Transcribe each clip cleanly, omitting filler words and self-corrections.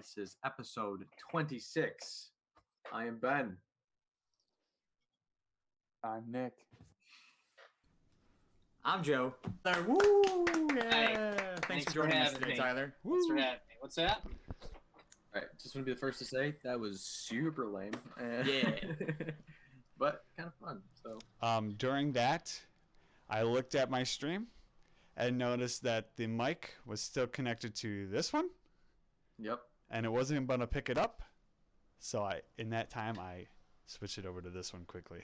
This is episode 26. I am Ben. I'm Nick. I'm Joe. Woo! Yeah. Hi. Thanks for joining us today, me. Tyler. Thanks for having me. What's that? All right, just want to be the first to say that was super lame. Yeah. But kind of fun. So. During that, I looked at my stream and noticed that the mic was still connected to this one. Yep. And it wasn't going to pick it up. So in that time, I switched it over to this one quickly.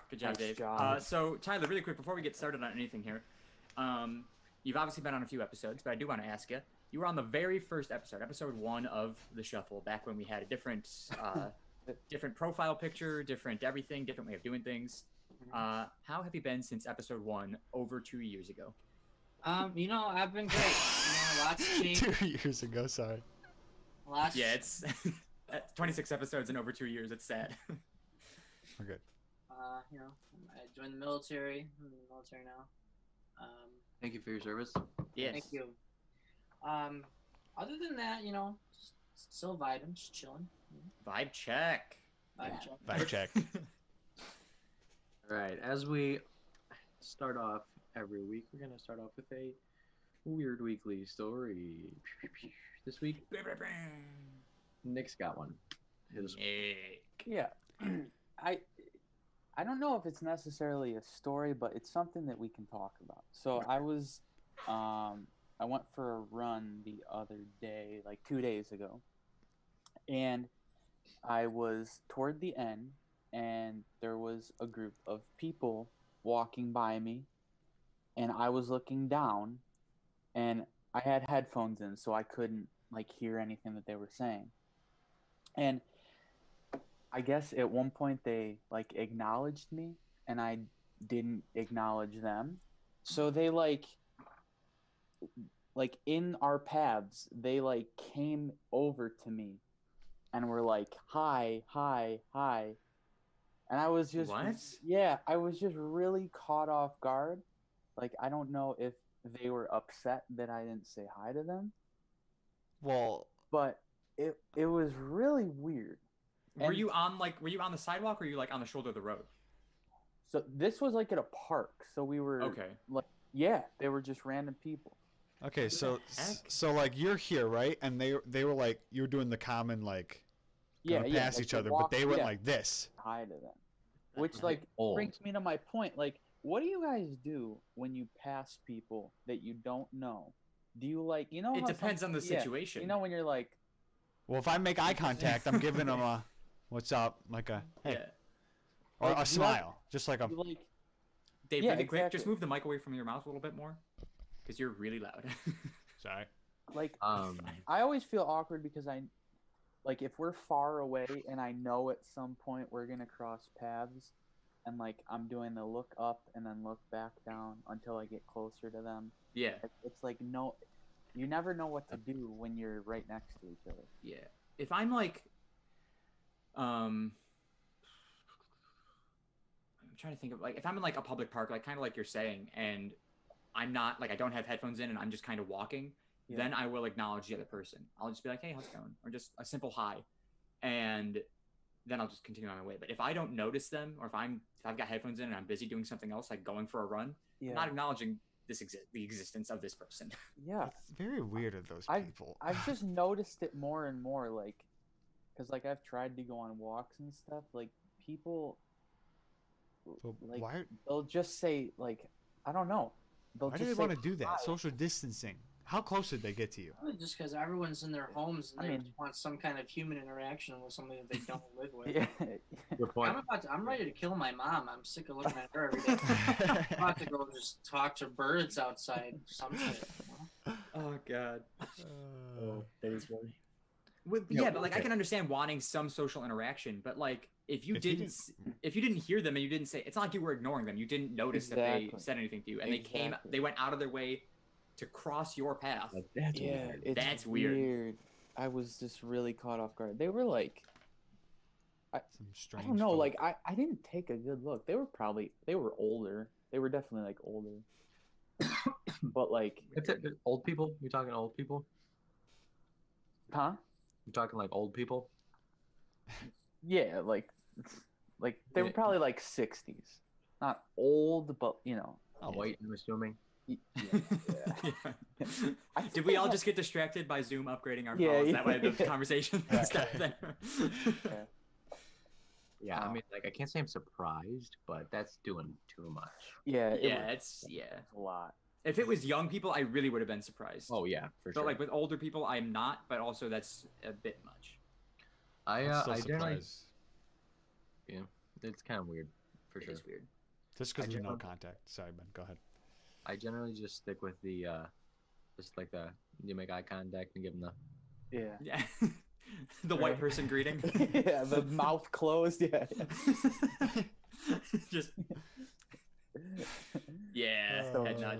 Good job, Nice Dave. job. So, Tyler, really quick, before we get started on anything here, you've obviously been on a few episodes, but I do want to ask you. You were on the very first episode 1 of The Shuffle, back when we had a different profile picture, different everything, different way of doing things. How have you been since episode 1 over 2 years ago? I've been great. Lots changed. 2 years ago, sorry. Yeah, it's 26 episodes in over 2 years. It's sad. We're good. I joined the military. I'm in the military now. Thank you for your service. Yes. Thank you. Other than that, just still vibing, just chilling. Vibe check. Vibe check. All right, as we start off every week, we're going to start off with a weird weekly story. This week, Nick's got one. Nick. Yeah. I don't know if it's necessarily a story, but it's something that we can talk about. So I went for a run the other day, like 2 days ago, and I was toward the end, and there was a group of people walking by me, and I was looking down, and I had headphones in, so I couldn't hear anything that they were saying. And I guess at one point they acknowledged me, and I didn't acknowledge them. So they in our paths, they came over to me and were like, hi, hi, hi. And I was just, what? Yeah, I was just really caught off guard. I don't know if they were upset that I didn't say hi to them. Well, but it was really weird. Were you on the sidewalk, or were you on the shoulder of the road? So this was at a park. So we were okay. Yeah, they were just random people. Okay, so you're here, right? And they were you were doing the common pass each other, but they went like this. Hi to them, which brings me to my point. What do you guys do when you pass people that you don't know? Do you It depends on the situation. When you're well, if I make eye contact, I'm giving them a what's up, a hey, yeah. or a smile, just like a. Dave, really quick, just move the mic away from your mouth a little bit more, because you're really loud. Sorry. I always feel awkward because if we're far away and I know at some point we're gonna cross paths, and I'm doing the look up and then look back down until I get closer to them. Yeah. It's no, you never know what to do when you're right next to each other. Yeah. If I'm I'm trying to think of if I'm in a public park, kind of like you're saying, and I'm not I don't have headphones in and I'm just kind of walking, then I will acknowledge the other person. I'll just be like, hey, how's it going? Or just a simple hi. And then I'll just continue on my way. But if I don't notice them, or if I've got headphones in and I'm busy doing something else, going for a run, I'm not acknowledging the existence of this person. Yeah. It's very weird of those people. I've just noticed it more and more, because I've tried to go on walks and stuff, people, they'll just say, I don't know. Why do they want to do that? Social distancing. How close did they get to you? Just because everyone's in their homes and they want some kind of human interaction with somebody that they don't live with. Yeah. Good point. I'm ready to kill my mom. I'm sick of looking at her every day. I'm about to go just talk to birds outside or some shit. Oh, God. That is funny. But I can understand wanting some social interaction, but if you didn't hear them and you didn't say, it's not like you were ignoring them. You didn't notice that they said anything to you, and they went out of their way to cross your path. That's weird. That's weird. I was just really caught off guard. They were I don't know. I didn't take a good look. They were older. They were definitely older. But old people. You're talking old people. Huh? You talking like old people? Yeah, like they were probably like 60s. Not old, but Oh, White, I'm assuming. Yeah. Did we all just get distracted by Zoom upgrading our Yeah, calls? That way the yeah. conversation Yeah. stopped there. Yeah, I mean, like, I can't say I'm surprised, but that's doing too much. Yeah, it's a lot. If it was young people, I really would have been surprised. Oh yeah, for But sure. like with older people, I'm not. But also that's a bit much. I'm still I generally, surprised. yeah, it's kind of weird, for sure. It's weird. Just because there's no contact. Sorry, Ben. Go ahead. I generally just stick with the, just like you make eye contact and give them the. Yeah. The white person greeting. Yeah, the mouth closed. Yeah. Just. Yeah. Head nudge.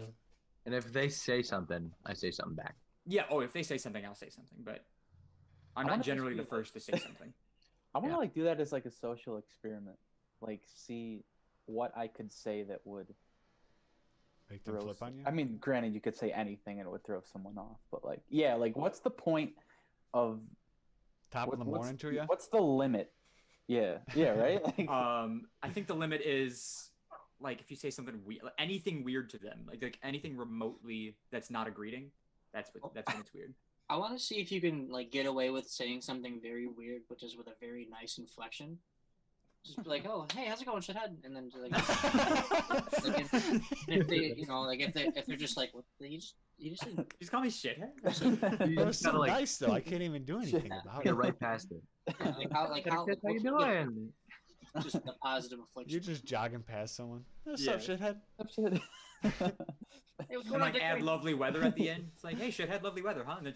And if they say something, I say something back. Yeah. Oh, if they say something, I'll say something. But I'm not generally the first to say something. I want to like do that as like a social experiment, like see what I could say that would make them flip on you. I mean, granted, you could say anything and it would throw someone off, but like, yeah, like what's the point of top of the morning to you? What's the limit? Yeah, right. Like, I think the limit is like if you say something weird, like, anything weird to them, like anything remotely that's not a greeting. That's when it's weird. I want to see if you can like get away with saying something very weird, but just with a very nice inflection. Just be like, "Oh, hey, how's it going, shithead?" And then like, if they, if they're just like, "What? You just call me shithead." That was so nice though. I can't even do anything about it. You're right past it. How you doing? Just a positive inflection. You're just jogging past someone. What's up, shithead? What's up, shithead? And like add lovely weather at the end. It's like, hey, shithead, lovely weather, huh? And then...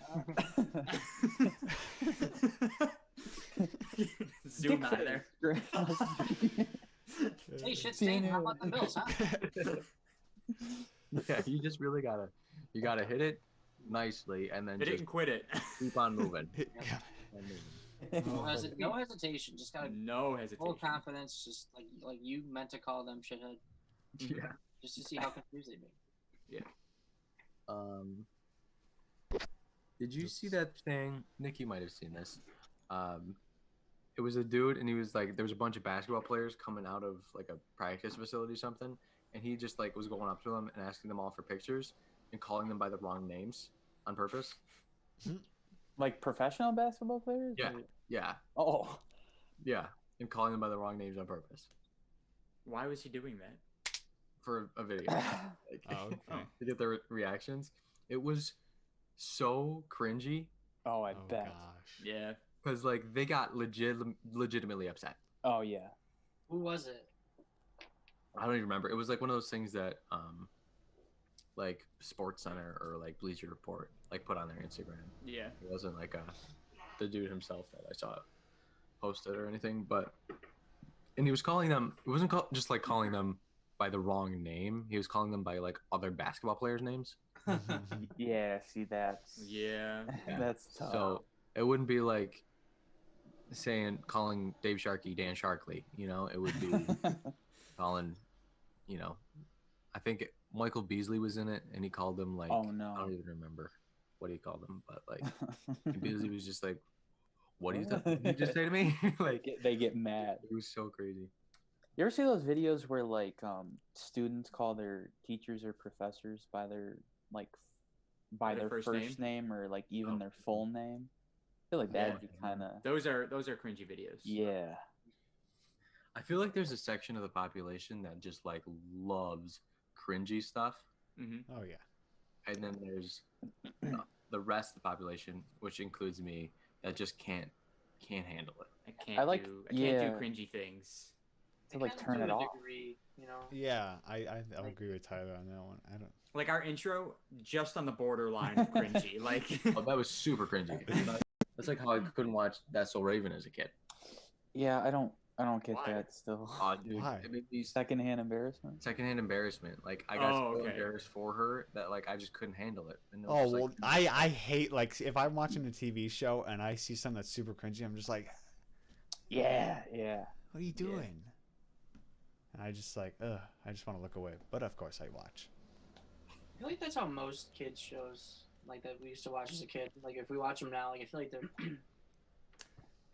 Zoom out of there. Hey, shit, Stain, how about the Bills, huh? Yeah, you just really gotta hit it nicely and then hit it and quit it. Keep on moving. No hesitation. Just gotta no hesitation. Full confidence. Just like you meant to call them shithead. Yeah. Just to see how confused they'd be. Yeah. Did you see that thing? Nikki might have seen this. It was a dude, and he was like, there was a bunch of basketball players coming out of like a practice facility or something, and he just like was going up to them and asking them all for pictures and calling them by the wrong names on purpose. Like professional basketball players? Yeah. Or... Yeah. Oh. Yeah, and calling them by the wrong names on purpose. Why was he doing that? For a video. To get their reactions. It was so cringy. Oh, I bet. Gosh. Yeah. Because like they got legitimately upset. Oh yeah. Who was it? I don't even remember. It was like one of those things that like Sports Center or like Bleacher Report like put on their Instagram. Yeah. It wasn't like the dude himself that I saw posted or anything, and he was calling them. It wasn't just like calling them by the wrong name. He was calling them by like other basketball players' names. Yeah. See, that's that's tough. So it wouldn't be like calling Dave Sharkey Dan Sharkley. It would be calling. I think Michael Beasley was in it, and he called him like. Oh no. I don't even remember what he called him, but like Beasley was just like, "What did you just say to me?" Like they get mad. It was so crazy. You ever see those videos where like students call their teachers or professors by their first name or like even their full name? I feel like that'd be kind of. Those are cringy videos. Yeah. I feel like there's a section of the population that just like loves cringy stuff. Mm-hmm. Oh yeah. And then there's the rest of the population, which includes me, that just can't handle it. I can't do cringy things. To like turn it off. Degree, Yeah, I'll agree with Tyler on that one. I don't like our intro just on the borderline of cringy. Like oh, that was super cringy. That's like how I couldn't watch That's So Raven as a kid. Yeah, I don't get that still. Oh, dude, why? It made me Secondhand embarrassment. Like I got so embarrassed for her that like I just couldn't handle it. And oh well, like, I hate like if I'm watching a TV show and I see something that's super cringy, I'm just like, yeah. What are you doing? And I just like, I just want to look away. But of course I watch. I feel like that's how most kids shows like that we used to watch as a kid. Like if we watch them now, like I feel like they're. I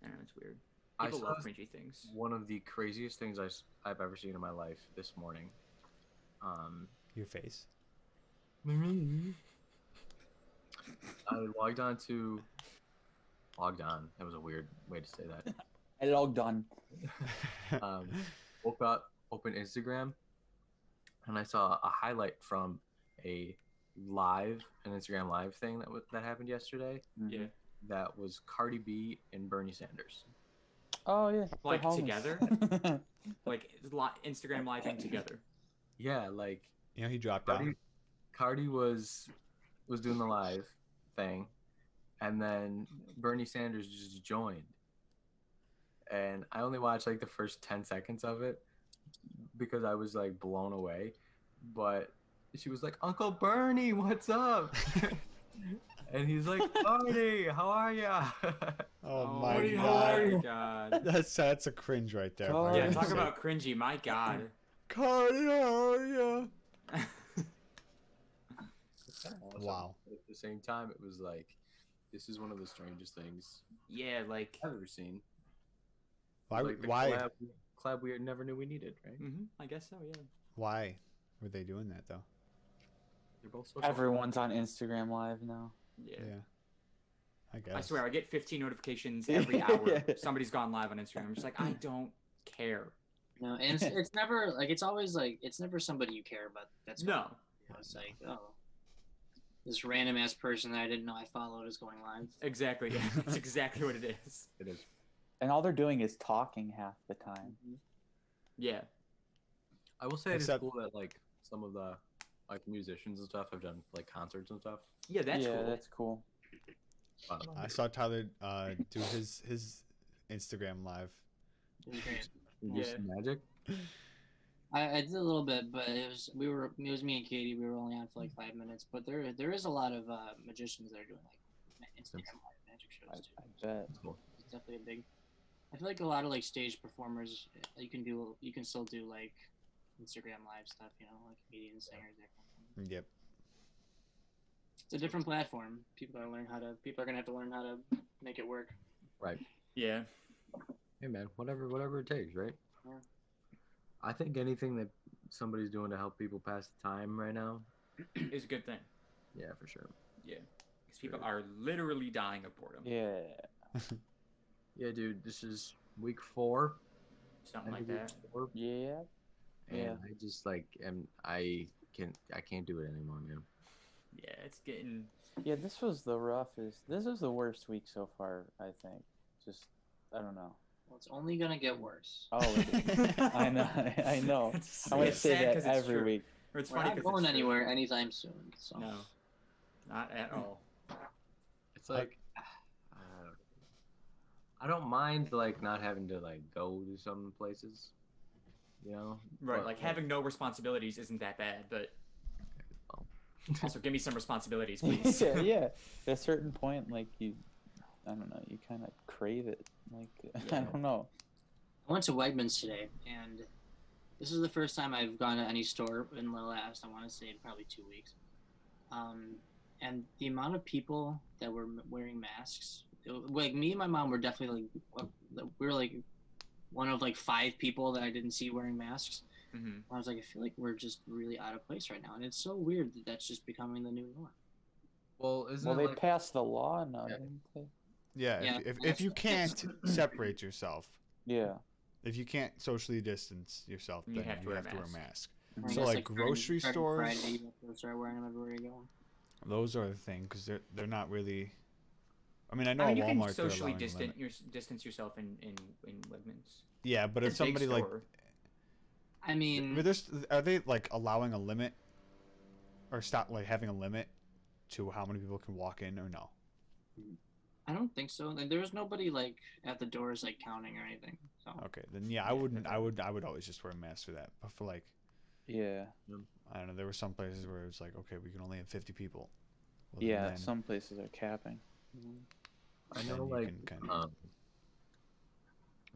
don't know, it's weird. I People saw love cringy things. one of the craziest things I've ever seen in my life this morning. Your face. I logged on. That was a weird way to say that. I logged on. Woke up, opened Instagram, and I saw a highlight from an Instagram live thing that happened yesterday. Yeah. That was Cardi B and Bernie Sanders. Oh yeah. Like together? Like Instagram living together. Yeah, like You know, he dropped out. Cardi was doing the live thing, and then Bernie Sanders just joined. And I only watched like the first 10 seconds of it because I was like blown away. But she was like, "Uncle Bernie, what's up?" And he's like, "Cardi, how are ya?" Oh my Bernie, god. how are you? God. That's a cringe right there. God. Yeah, talk about cringy. My God. Cardi, how are ya? Awesome. Wow. But at the same time, it was like, this is one of the strangest things Yeah, like. I've ever seen. Why? Like the Why? collab we never knew we needed, right? I guess so. Yeah. Why were they doing that though? They're both social. Everyone's on Instagram Live now. Yeah. I guess. I swear, I get 15 notifications every hour. Somebody's gone live on Instagram. I'm just like, I don't care. No, and it's never like it's always like it's never somebody you care about. That's No. It's like this random ass person that I didn't know I followed is going live. Exactly. Yeah, that's exactly what it is. It is. And all they're doing is talking half the time. Yeah. I will say Except- it's cool that like some of the like musicians and stuff have done like concerts and stuff. Yeah, that's cool. That's cool. I saw Tyler do his Instagram live. It was great. Just magic. I did a little bit, but it was me and Katie. We were only on for like 5 minutes, but there is a lot of magicians that are doing like Instagram live magic shows too. I bet. That's cool. It's definitely a big. I feel like a lot of like stage performers, you can still do like Instagram live stuff, you know, like comedians, singers, that kind of thing. Yep. It's a different platform. People are gonna have to learn how to make it work. Right. Yeah. Hey man, whatever it takes, right? Yeah. I think anything that somebody's doing to help people pass the time right now. Is a good thing. Yeah, for sure. Yeah. Because people are literally dying of boredom. Yeah. Yeah, dude, this is week 4. Something like End of week that. 4, Yeah. and Yeah. I just like I can't do it anymore, man. Yeah, it's getting. Yeah, this was the roughest. This was the worst week so far, I think. Just, I don't know. Well, it's only gonna get worse. Oh, I know. I know. It's I want to it's say sad that 'cause it's every true. week. Or it's We're funny not 'cause going it's true. anywhere anytime soon. So. No. Not at all. It's like I don't mind like not having to like go to some places, you know. Right, But, like having no responsibilities isn't that bad, but well. also give me some responsibilities, please. Yeah. At a certain point, like I don't know, you kind of crave it. Like, I Yeah. don't know. I went to Wegmans today, and this is the first time I've gone to any store in the last, I want to say, probably 2 weeks. And the amount of people that were wearing masks, like me and my mom were definitely we were like one of like 5 people that I didn't see wearing masks. Mm-hmm. I was like, I feel like we're just really out of place right now, and it's so weird that that's just becoming the new norm. Well, Well, they passed the law now, didn't they? Yeah. Yeah, If you can't separate yourself, Yeah. if you can't socially distance yourself, You then have to you wear a have to wear a mask. mask. I So guess, like grocery Friday, stores, Friday, you have to start wearing them everywhere you go. those are the thing because they're not really. I mean, I know I mean, at you Walmart can socially they're allowing a limit. distance yourself in Wegmans. Yeah, but if It's a big somebody like, store. I mean, are they like allowing a limit, or stop like having a limit to how many people can walk in or no? I don't think so. Like, there was nobody like at the doors like counting or anything. So Okay, then yeah, I wouldn't. I would always just wear a mask for that. But for like, Yeah. I don't know, there were some places where it was like, okay, we can only have 50 people. Well, Yeah. then Some places are capping. I then know you like can kinda-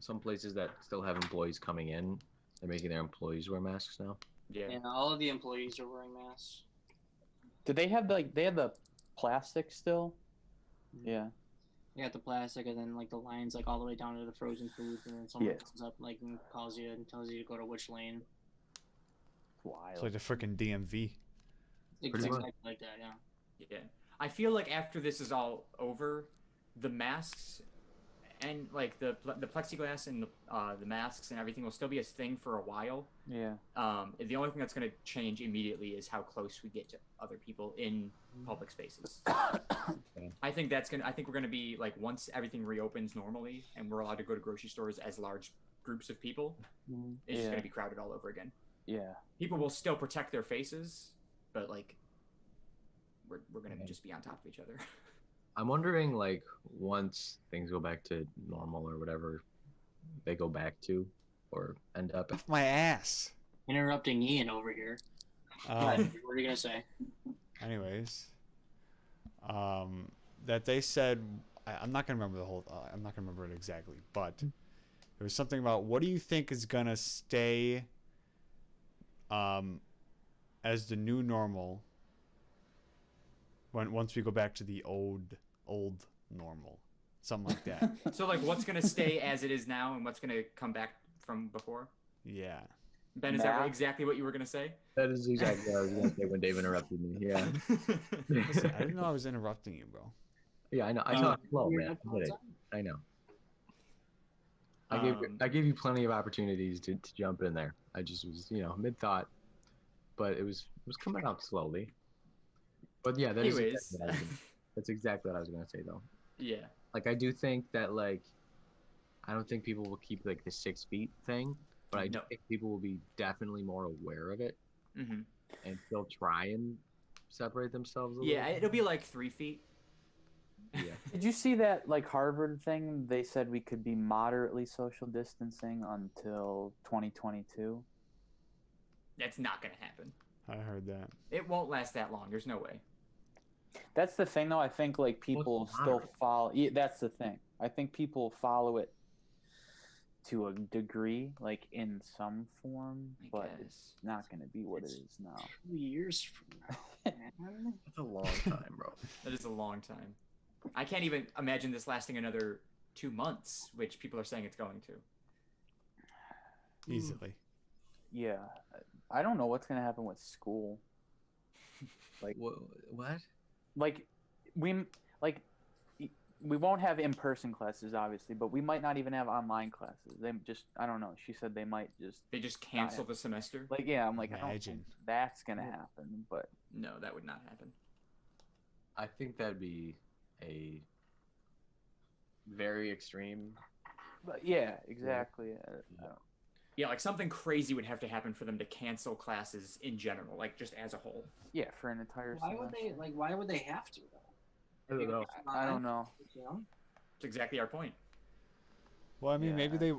some places that still have employees coming in, they're making their employees wear masks now. Yeah. yeah, all of the employees are wearing masks. Did they have they had the plastic still. Yeah. You got the plastic, and then like the lines like all the way down to the frozen foods, and then someone comes up like and calls you and tells you to go to which lane. Wild. It's like the freaking DMV. Exactly like that, yeah. Yeah. I feel like after this is all over, the masks and like the plexiglass and the masks and everything will still be a thing for a while. Yeah. The only thing that's going to change immediately is how close we get to other people in public spaces. I think we're gonna be like, once everything reopens normally and we're allowed to go to grocery stores as large groups of people, it's just gonna be crowded all over again. Yeah. People will still protect their faces, but like we're gonna just be on top of each other. I'm wondering, like, once things go back to normal or whatever they go back to, or end up. Off my ass. Interrupting Ian over here. What are you gonna say? Anyways, that they said, I'm not gonna remember the whole. I'm not gonna remember it exactly, but there was something about, what do you think is gonna stay as the new normal once we go back to the old normal, something like that. So like, what's gonna stay as it is now and what's gonna come back from before? Yeah. Ben, is that exactly what you were gonna say? That is exactly what I was gonna say when Dave interrupted me. Yeah. Listen, I didn't know I was interrupting you, bro. Yeah, I know. I know. Slow, man. I know. I gave you plenty of opportunities to jump in there. I just was, mid thought, but it was coming out slowly. But yeah, that's exactly what I was gonna say, though. Yeah. Like, I do think that, like, I don't think people will keep like the 6 feet thing, but I do think people will be definitely more aware of it, and they'll try and separate themselves a little bit. It'll be like 3 feet. Yeah. Did you see that like Harvard thing? They said we could be moderately social distancing until 2022. That's not gonna happen. I heard that. It won't last that long. There's no way. That's the thing, though. I think like people still follow. Yeah, that's the thing. I think people follow it to a degree, like in some form, but it's not going to be what it is now. 2 years from now. That's a long time, bro. That is a long time. I can't even imagine this lasting another 2 months, which people are saying it's going to. Easily. Yeah. I don't know what's going to happen with school. Like what? Like we won't have in-person classes, obviously, but we might not even have online classes. They just, I don't know. She said they might just cancel the semester. Like, yeah, I'm like, imagine. I don't think that's gonna happen, but no, that would not happen. I think that'd be a very extreme. But yeah, exactly. Yeah, like something crazy would have to happen for them to cancel classes in general, like just as a whole. Yeah, for an entire semester. Why would they have to, though? I don't know. That's exactly our point. Well, I mean, maybe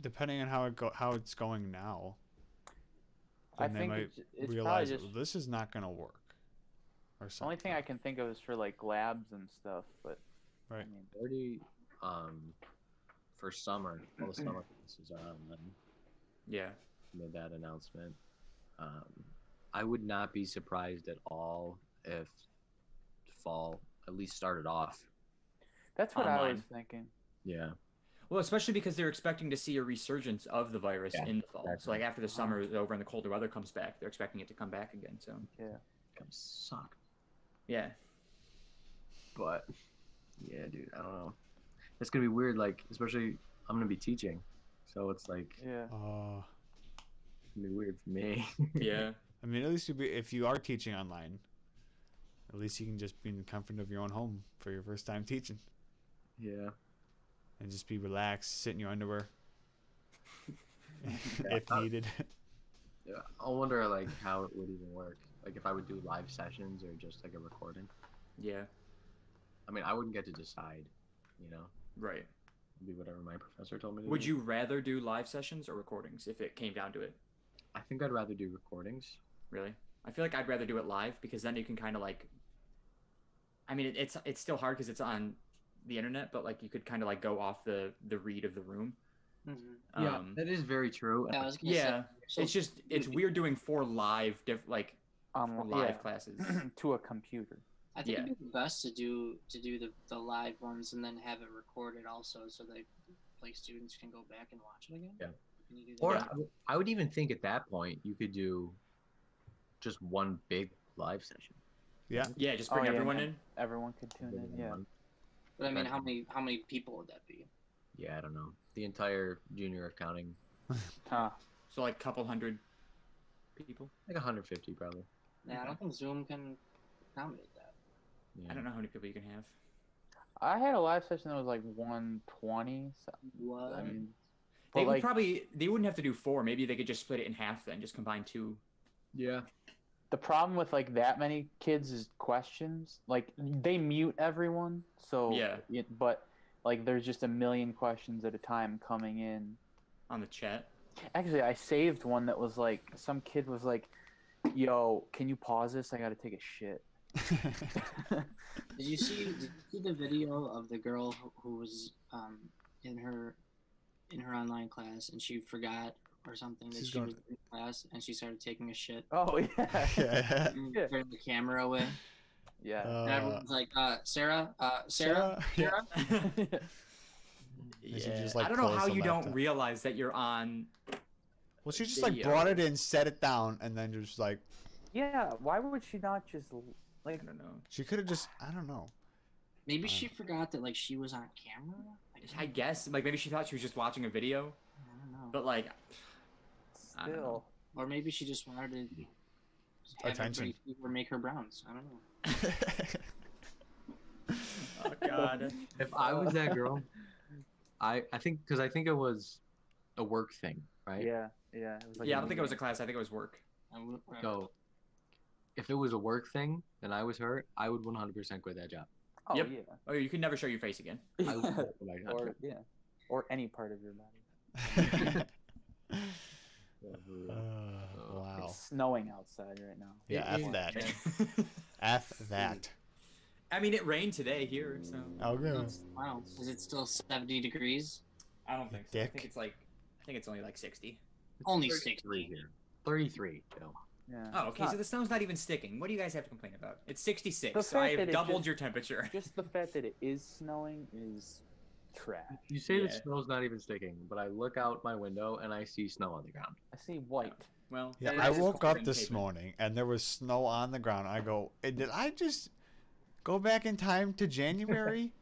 depending on how it's going now, then they might realize this is not going to work. Or something. The only thing I can think of is for like labs and stuff, but right. I mean, already, for summer, all the summer classes are online. Yeah. Made that announcement. I would not be surprised at all if fall at least started off. That's what online. I was thinking. Yeah. Well, especially because they're expecting to see a resurgence of the virus in the fall. Exactly. So like after the summer is over and the colder weather comes back, they're expecting it to come back again. So yeah, it's gonna suck. Yeah. But yeah, dude, I don't know. It's gonna be weird. Like, especially I'm gonna be teaching, so it's like yeah. It's gonna be weird for me. Yeah. I mean, at least if you are teaching online, at least you can just be in the comfort of your own home for your first time teaching. Yeah. And just be relaxed, sit in your underwear if needed. Yeah, I wonder like how it would even work. Like if I would do live sessions or just like a recording. Yeah. I mean, I wouldn't get to decide, Right. It'd be whatever my professor told me to Would do. you rather do live sessions or recordings if it came down to it? I think I'd rather do recordings. Really? I feel like I'd rather do it live because then you can kind of like, I mean, it's still hard because it's on the internet, but like you could kind of like go off the read of the room. Mm-hmm. Yeah, that is very true. Yeah, it's weird doing 4 live live Live classes to a computer. I think it'd be the best to do the live ones and then have it recorded also, so that like students can go back and watch it again. Yeah. Can you do that? Or I would even think at that point you could do just one big live session. Yeah. Yeah, just bring everyone in. Everyone could tune in. Yeah. But I mean, how many people would that be? Yeah, I don't know. The entire junior accounting. So like a couple hundred people. Like 150 probably. Yeah, I don't think Zoom can accommodate that. Yeah. I don't know how many people you can have. I had a live session that was like 120. So, What? I mean, they would they wouldn't have to do 4. Maybe they could just split it in half then, just combine 2. Yeah. The problem with like that many kids is questions. Like they mute everyone, so yeah. But like there's just a million questions at a time coming in on the chat. Actually, I saved one that was like some kid was like, "Yo, can you pause this? I gotta take a shit." Did you see the video of the girl who was in her online class and she forgot or something that she was in class and she started taking a shit? Oh yeah. Turn the camera away. Yeah. And everyone's like, Sarah. Yeah. Just, like, I don't know how you don't realize that you're on. Well, she just like brought it in, set it down, and then just like. Yeah. Why would she not just like? I don't know. She could have just. I don't know. Maybe she forgot that like she was on camera. I guess like maybe she thought she was just watching a video. I don't know. But like. Still. Or maybe she just wanted to have attention or make her browns. I don't know. Oh God! If I was that girl, I think because I think it was a work thing, right? Yeah. Yeah. It was like I don't think it was a class. I think it was work. So, if it was a work thing and I was her, I would 100% quit that job. Oh yep. yeah. Oh, you could never show your face again. I would or any part of your body. Wow. It's snowing outside right now. Yeah, F that. F that. I mean, it rained today here, so. Oh, good. Wow. Is it still 70 degrees? I don't think so. Dick. I think it's only like 60. Only 63 here. 33, Phil. Yeah. Oh, okay. So the snow's not even sticking. What do you guys have to complain about? It's 66. So I have doubled your temperature. Just the fact that it is snowing is trash. You say the snow's not even sticking, but I look out my window and I see snow on the ground. I see white. Well, yeah, I woke up this morning and there was snow on the ground. I go, did I just go back in time to January?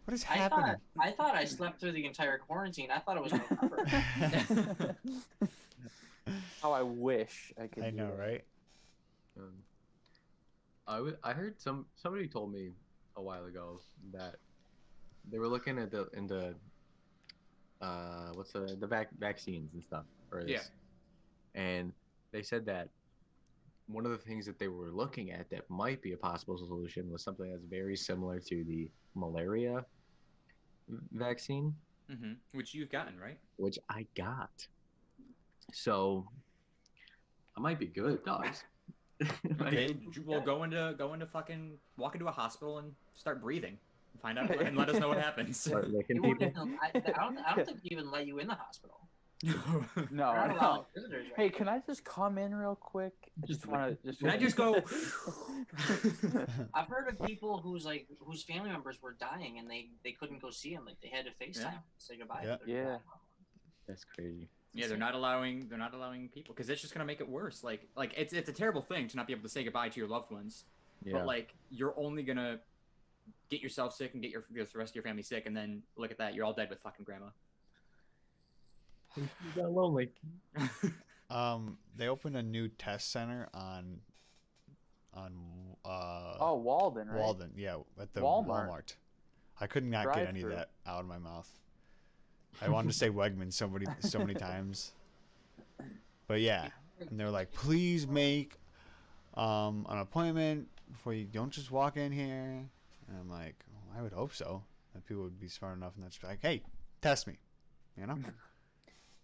What is happening? I thought I slept through the entire quarantine. I thought it was November. How I wish I could. I know, right? I heard somebody told me a while ago that they were looking at the vaccines and stuff for this. Yeah. And they said that one of the things that they were looking at that might be a possible solution was something that's very similar to the malaria vaccine. Mm-hmm. Which you've gotten, right? Which I got. So I might be good, dogs. Okay, well, go into fucking walk into a hospital and start breathing. Find out and let us know what happens. I don't think they even let you in the hospital. No. Hey, can I just come in real quick? Can I just go? I've heard of people whose family members were dying and they couldn't go see them. Like they had to FaceTime to say goodbye. Yeah. That's crazy. Yeah, they're not allowing people because it's just gonna make it worse. Like it's a terrible thing to not be able to say goodbye to your loved ones. Yeah. But like you're only gonna get yourself sick and get the rest of your family sick, and then look at that, you're all dead with fucking grandma. You got lonely. They opened a new test center on Walden, right? Walden, yeah, at the Walmart. I could not get any of that out of my mouth. I wanted to say Wegmans so many times. But yeah, and they're like, please make an appointment before you don't just walk in here. And I'm like, well, I would hope so. That people would be smart enough and that's like, hey, test me. You know?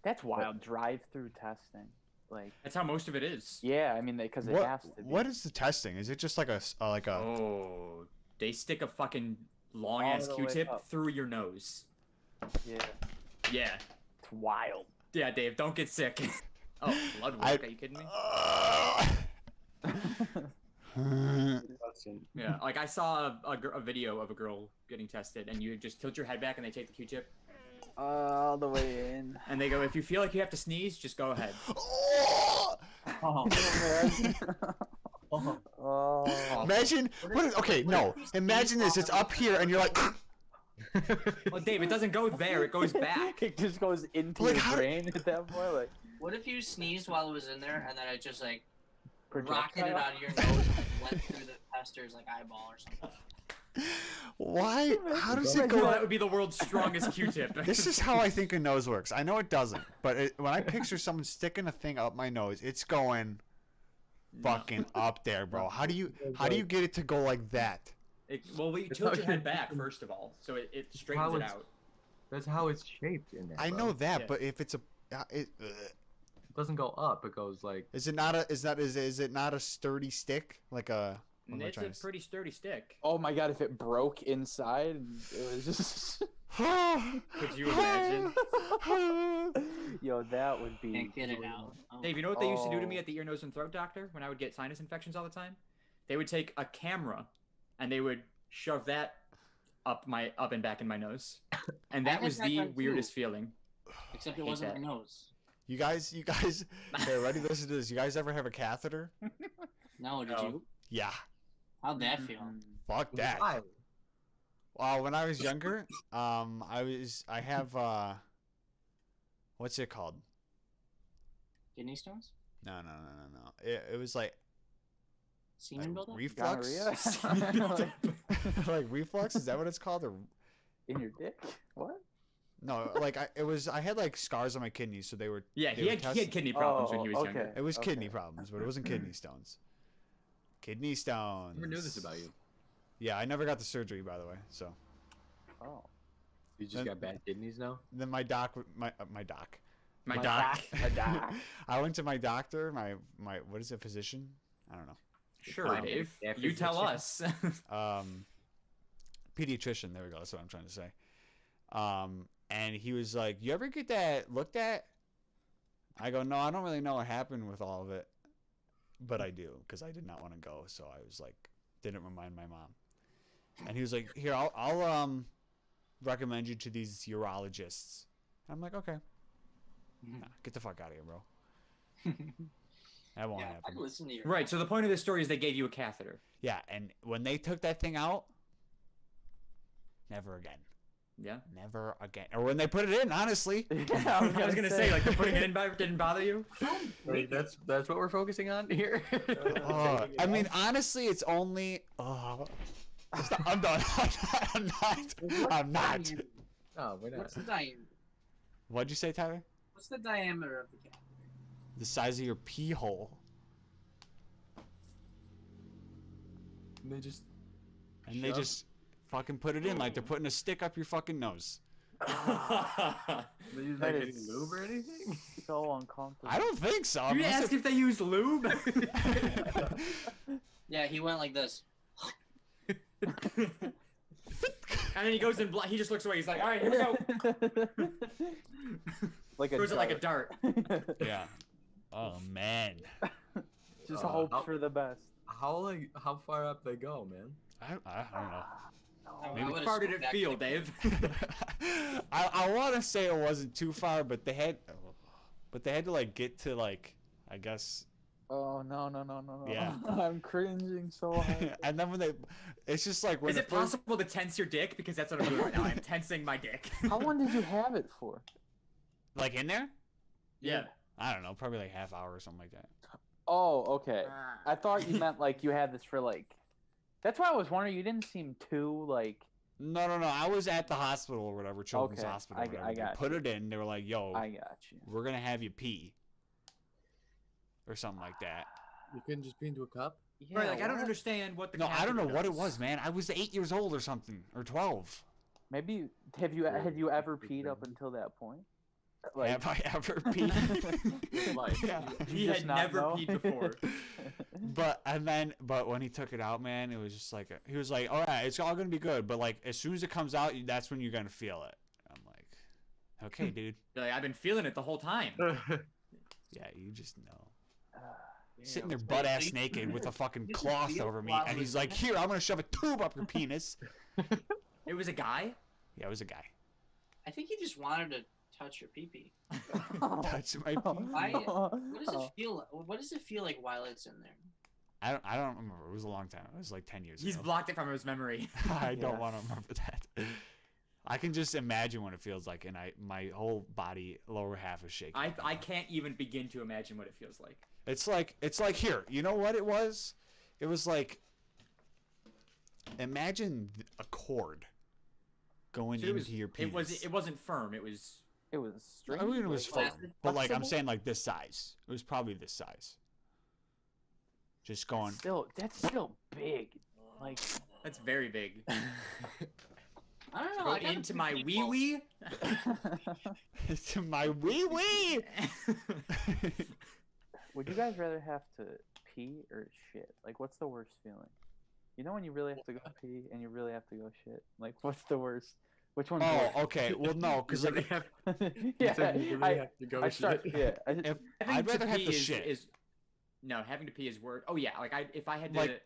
That's wild. Drive-through testing. Like that's how most of it is. Yeah, I mean, because it has to be. What is the testing? Is it just like a Oh, they stick a fucking long ass Q-tip through your nose. Yeah. Yeah. It's wild. Yeah, Dave, don't get sick. Oh, blood work? Are you kidding me? question. Yeah, like I saw a video of a girl getting tested, and you just tilt your head back, and they take the Q-tip, All the way in. and they go, if you feel like you have to sneeze, just go ahead. Oh, Oh. Imagine. Okay, no. Imagine this. It's up here, and you're like. Well, Dave, it doesn't go there; it goes back. It just goes into Like, your how- brain at that point. Like, what if you sneezed while it was in there and then it just like projectile? rocketed out of your nose and went through the pester's like eyeball or something? Why? How does it Well, go? that would be the world's strongest Q-tip. This is how I think a nose works. I know it doesn't, but when I picture someone sticking a thing up my nose, it's going fucking up there, bro. How do you get it to go like that? Well, we tilt your head back first of all, so it straightens it out. That's how it's shaped in there. I bro. know that, Yeah. but if it's It doesn't go up. It goes like. is it not a sturdy stick like a? what am I It's trying a to pretty sturdy stick. Oh my god, if it broke inside, and it was just. Could you imagine? Yo, that would be. Can't get it out. Oh. Dave, you know what they used to do to me Oh. at the ear, nose, and throat doctor when I would get sinus infections all the time? They would take a camera and they would shove that up and back in my nose, and I that had was that the done too. weirdest feeling. Except I it hate wasn't that. my nose. You guys, okay, ready? Listen to this. You guys ever have a catheter? No, did No. you? Yeah. How'd that feel? Fuck that. Why? Well, when I was younger, I have what's it called? Kidney stones? No. It was like Semen buildup? reflux. Gonorrhea? Like reflux? Is that what it's called? Or In your dick? What? no? Like I had like scars on my kidneys, so they were. Yeah, they he were had kidney problems when he was Oh, younger. okay. It was kidney problems, but it wasn't kidney stones. Kidney stones. Never knew this about you. Yeah, I never got the surgery, by the way. So Oh. You just got bad kidneys now. then my doc. My My doc. I went to my doctor. My what is it? Physician? I don't know. Sure, Wow. Dave. Yeah, You tell us. Pediatrician. There we go. That's what I'm trying to say. And he was like, "You ever get that looked at?" I go, "No, I don't really know what happened with all of it, but I do because I did not want to go, so I was like, didn't remind my mom." And he was like, "Here, I'll recommend you to these urologists." I'm like, "Okay, nah, get the fuck out of here, bro. That won't Yeah, I happen." listen to you. Right. So the point of this story is they gave you a catheter. Yeah, and when they took that thing out, never again. Yeah. Never again. Or when they put it in, honestly. I was gonna say like the putting it in didn't bother you. Wait, that's what we're focusing on here. I mean, honestly, it's only. I'm done. I'm not. Oh, we're not. What's the diameter? What'd you say, Tyler? What's the diameter of the catheter? The size of your pee hole. They just. And they Shove? just fucking put it in like they're putting a stick up your fucking nose. They use That like any is lube or anything. So uncomfortable. I don't think so. You unless asked if they used lube. Yeah, he went like this. And then he goes in blind. He just looks away. He's like, "All right, here we go." Like a Throws it like a dart. Yeah. Oh, man. Just Uh, hope how- for the best. How far up they go, man? I don't know. I How would've far did it back feel, like- Dave? I want to say it wasn't too far, but they had to like get to like I guess. Oh no. Yeah. I'm cringing so hard. And then it's just like when Is it possible to tense your dick? Because that's what I'm doing right now. I'm tensing my dick. How long did you have it for? like in there? Yeah. I don't know, probably like half hour or something like that. Oh, okay. I thought you meant like you had this for like. That's why I was wondering. You didn't seem too like. No. I was at the hospital or whatever, children's Okay, hospital. Or I whatever. They got put you. it in. They were like, "Yo, I got you. we're gonna have you pee," or something like that. You couldn't just pee into a cup. Yeah, Right, like I don't what? understand what the. No, I don't know catheter what it does. was, man. I was 8 years old or something, or 12. Maybe had you ever Good peed thing. up until that point? Have I ever peed? Life. Yeah. He just had not never know? peed before. But when he took it out, man, it was just like he was like, "All right, it's all gonna be good." But like as soon as it comes out, that's when you're gonna feel it. I'm like, "Okay, dude. Like, I've been feeling it the whole time. Yeah, you just know." sitting there butt ass naked with a fucking cloth over me, and he's like, "Here, I'm gonna shove a tube up your penis." It was a guy. Yeah, it was a guy. I think he just wanted to touch your pee-pee. Touch my pee. What does it feel? What does it feel like while it's in there? I don't remember. It was a long time. It was like 10 years He's ago. blocked it from his memory. I don't want to remember that. I can just imagine what it feels like, and my whole body, lower half is shaking. I can't even begin to imagine what it feels like. It's like here. You know what it was? It was like, imagine a cord going into your penis. It wasn't firm. It was strange. I mean, it was firm, but like I'm flexible? saying, like this size. It was probably this size. Just going. That's still big. Like that's very big. I don't know. Go I gotta into be my wee careful. wee. To my wee wee. Would you guys rather have to pee or shit? Like, what's the worst feeling? You know when you really have to go pee and you really have to go shit? Like, what's the worst? Which one's worse? Oh, okay. Well, no, because like Yeah, have to go I start, yeah. I'd rather have to shit. No, having to pee is worse. Oh yeah, like if I had to Like-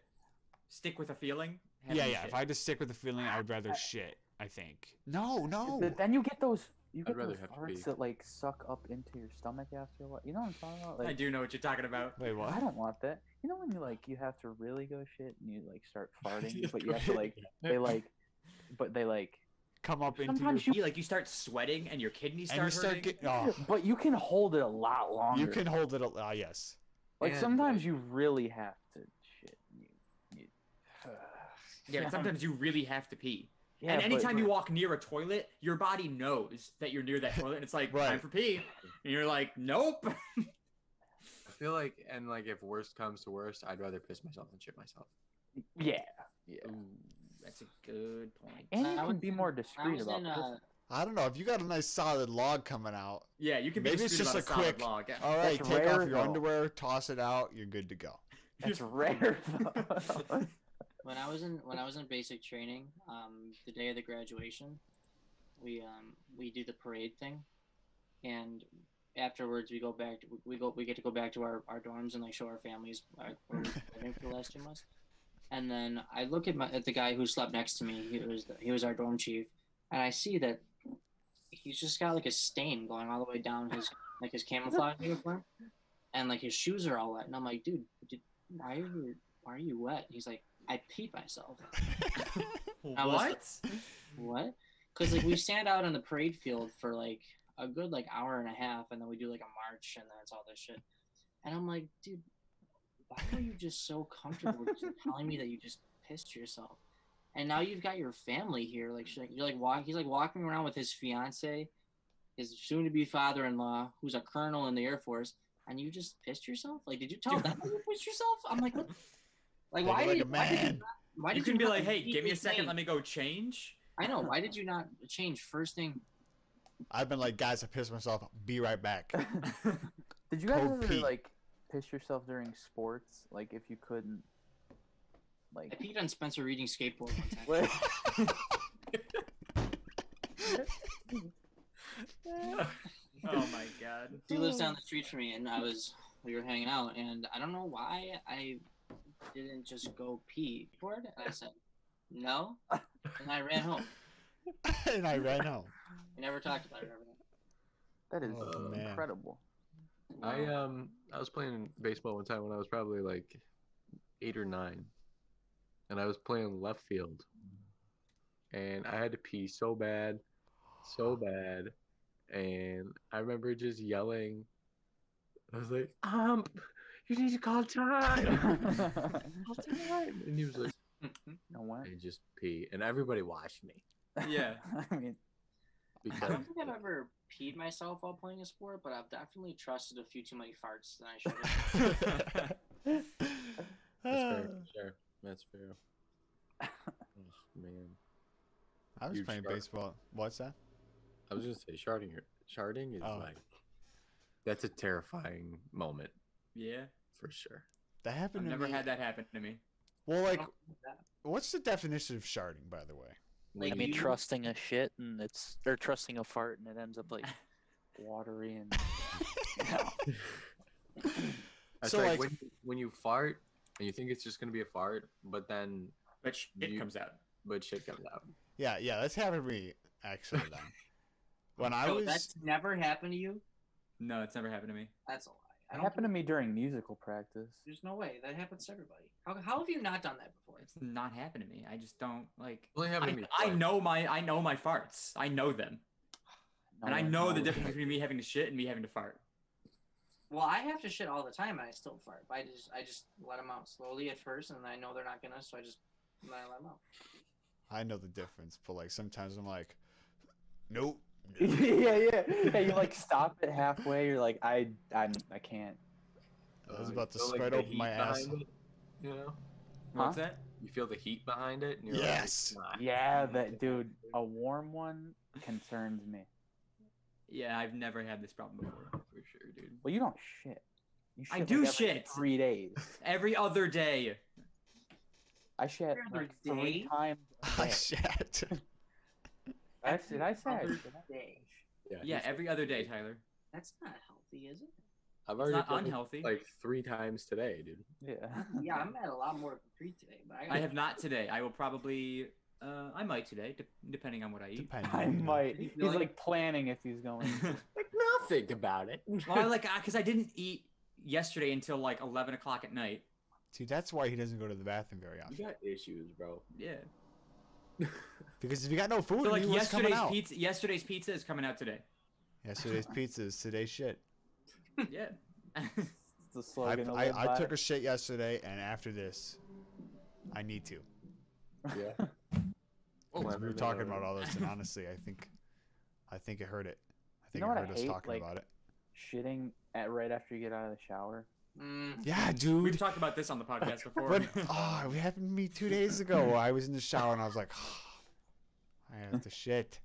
stick with a feeling. Yeah. shit. If I had to stick with the feeling, I'd rather shit. I think. No. But then you get those. You I'd get rather those have to farts pee. that like suck up into your stomach after a while. You know what I'm talking about? Like, I do know what you're talking about. Wait, what? I don't want that. You know when you have to really go shit and you like start farting, but you have to like they Come up into sometimes your. You start sweating and your kidneys And you start start hurting. getting. Oh, but you can hold it a lot longer. you can hold it. Yes. like And, sometimes you really have to shit. Yeah, sometimes you really have to pee. Yeah, And but- anytime you walk near a toilet, your body knows that you're near that toilet, and it's like Right. time for pee, and you're like, nope. I feel like, and like if worst comes to worst, I'd rather piss myself than shit myself. yeah. Ooh, that's a good point. And you I can was be in- more I discreet was about in, this. I don't know. If you got a nice solid log coming out, Yeah, you can be maybe it's discreet just about a solid quick. log. All right, That's take off rare, your though. underwear, toss it out. You're good to go. That's rare though. When I was in basic training, the day of the graduation, we do the parade thing, and afterwards we get to go back to our dorms and like show our families where we've been living for the last 2 months. And then I look at the guy who slept next to me. He was our dorm chief, and I see that he's just got like a stain going all the way down his camouflage uniform, and like his shoes are all wet. And I'm like, dude, why are you wet? He's like, I peed myself. I was like, what? Because like we stand out on the parade field for like a good like hour and a half, and then we do like a march, and then it's all this shit. And I'm like, dude, why are you just so comfortable just telling me that you just pissed yourself? And now you've got your family here. Like you're like he's like walking around with his fiance, his soon-to-be father-in-law, who's a colonel in the Air Force, and you just pissed yourself. Like, did you tell them you pissed yourself? I'm like, what? Like, Take why it like did a man. You did can be not like, hey, give me a immediately second, change? let me go change. I know. Why did you not change first thing? I've been like, guys, I pissed myself. Be right back. Did you guys Cold ever pee. like piss yourself during sports? Like if you couldn't, I like. peed on Spencer reading skateboard one time. Oh my god. He lives down the street from me, and we were hanging out, and I don't know why I didn't just go pee. And I said, no, and I ran home. And I ran home. We never talked about it ever again. That is Oh, man. incredible. I was playing baseball one time when I was probably like 8 or 9, and I was playing left field, and I had to pee so bad, and I remember just yelling. I was like, you need to call time. Call time. And he was like, No what? I just pee, and everybody watched me Yeah. I mean, I because don't think I've ever peed myself while playing a sport, but I've definitely trusted a few too many farts than I should have. that's fair. Sure, that's fair. Oh, man, I was Huge playing shark. baseball. What's that? I was gonna say sharding is Oh. like that's a terrifying moment Yeah. for sure. That happened I've to never me. had that happen to me. Well, like, I don't think that. what's the definition of sharding, by the way? Like I mean, you- trusting a shit and or trusting a fart and it ends up like watery and. It's So, like, like- when you fart and you think it's just gonna be a fart, but then But shit comes out. shit comes out. Yeah, that's happened to me actually. Then when I Bro, was that's never happened to you. No, it's never happened to me. That's a lie. I It don't happened to believe- me during musical practice. There's no way that happens to everybody. How have you not done that before? It's not happened to me. I just don't like. Only happened to me I twice. know my farts. I know them, and I one know the knows. difference between me having to shit and me having to fart. Well, I have to shit all the time, and I still fart. But I just let them out slowly at first, and I know they're not gonna, so I just let them out. I know the difference, but like sometimes I'm like, nope. yeah. You like stop it halfway. You're like, I can't. I was You about to feel like spread the open my heat ass. behind it, you know? What's Huh? that? You feel the heat behind it, and you're Yes. like, nah. Yeah, that dude. A warm one concerns me. Yeah, I've never had this problem before, for sure, dude. Well, you don't shit. You I shit do like every shit. 3 days. Every other day. I shit Every other like 3 day? times a I day. shat. Did I say I Other shit? day. Yeah, he's- every other day, Tyler. That's not healthy, is it? I've It's already not done it, unhealthy. like 3 times today, dude. Yeah. Yeah, I'm at a lot more than 3 today, but I have not today. I will probably. I might today, depending on what I eat. Depending. I you know. might. You He's feel like- like planning if he's going. Like, now think about it. Well, I like because I didn't eat yesterday until like 11 o'clock at night. See, that's why he doesn't go to the bathroom very often. You got issues, bro. Yeah. Because if you got no food, So like you what's coming yesterday's out? pizza is coming out today. Yesterday's pizza is today's shit. Yeah. It's the slogan. to I live by. took a shit yesterday, and after this, I need to. Yeah. Oh, We were talking about all this, and honestly, I think it hurt it. I think know it what I hurt us hate? talking Like- about it. Shitting at right after you get out of the shower. Yeah, We've dude. talked about this on the podcast before. But oh, it happened to me 2 days ago. I was in the shower and I was like, I have to shit,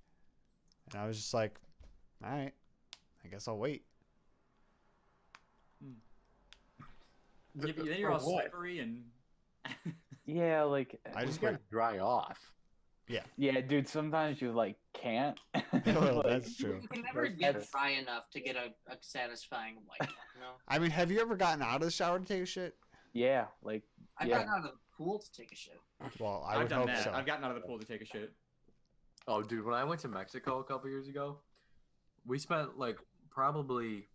and I was just like, all right, I guess I'll wait. then you're all For what? slippery and. Yeah, like I You just gotta wait. dry off. yeah, dude. Sometimes you like can't. Well, Like, that's true. You can never That's- get that's- dry enough to get a satisfying wipe. You know, I mean, have you ever gotten out of the shower to take a shit? yeah, like I've Yeah. gotten out of the pool to take a shit. Well, I I've would done hope that. so. I've gotten out of the pool to take a shit. Oh, dude, when I went to Mexico a couple years ago, we spent like probably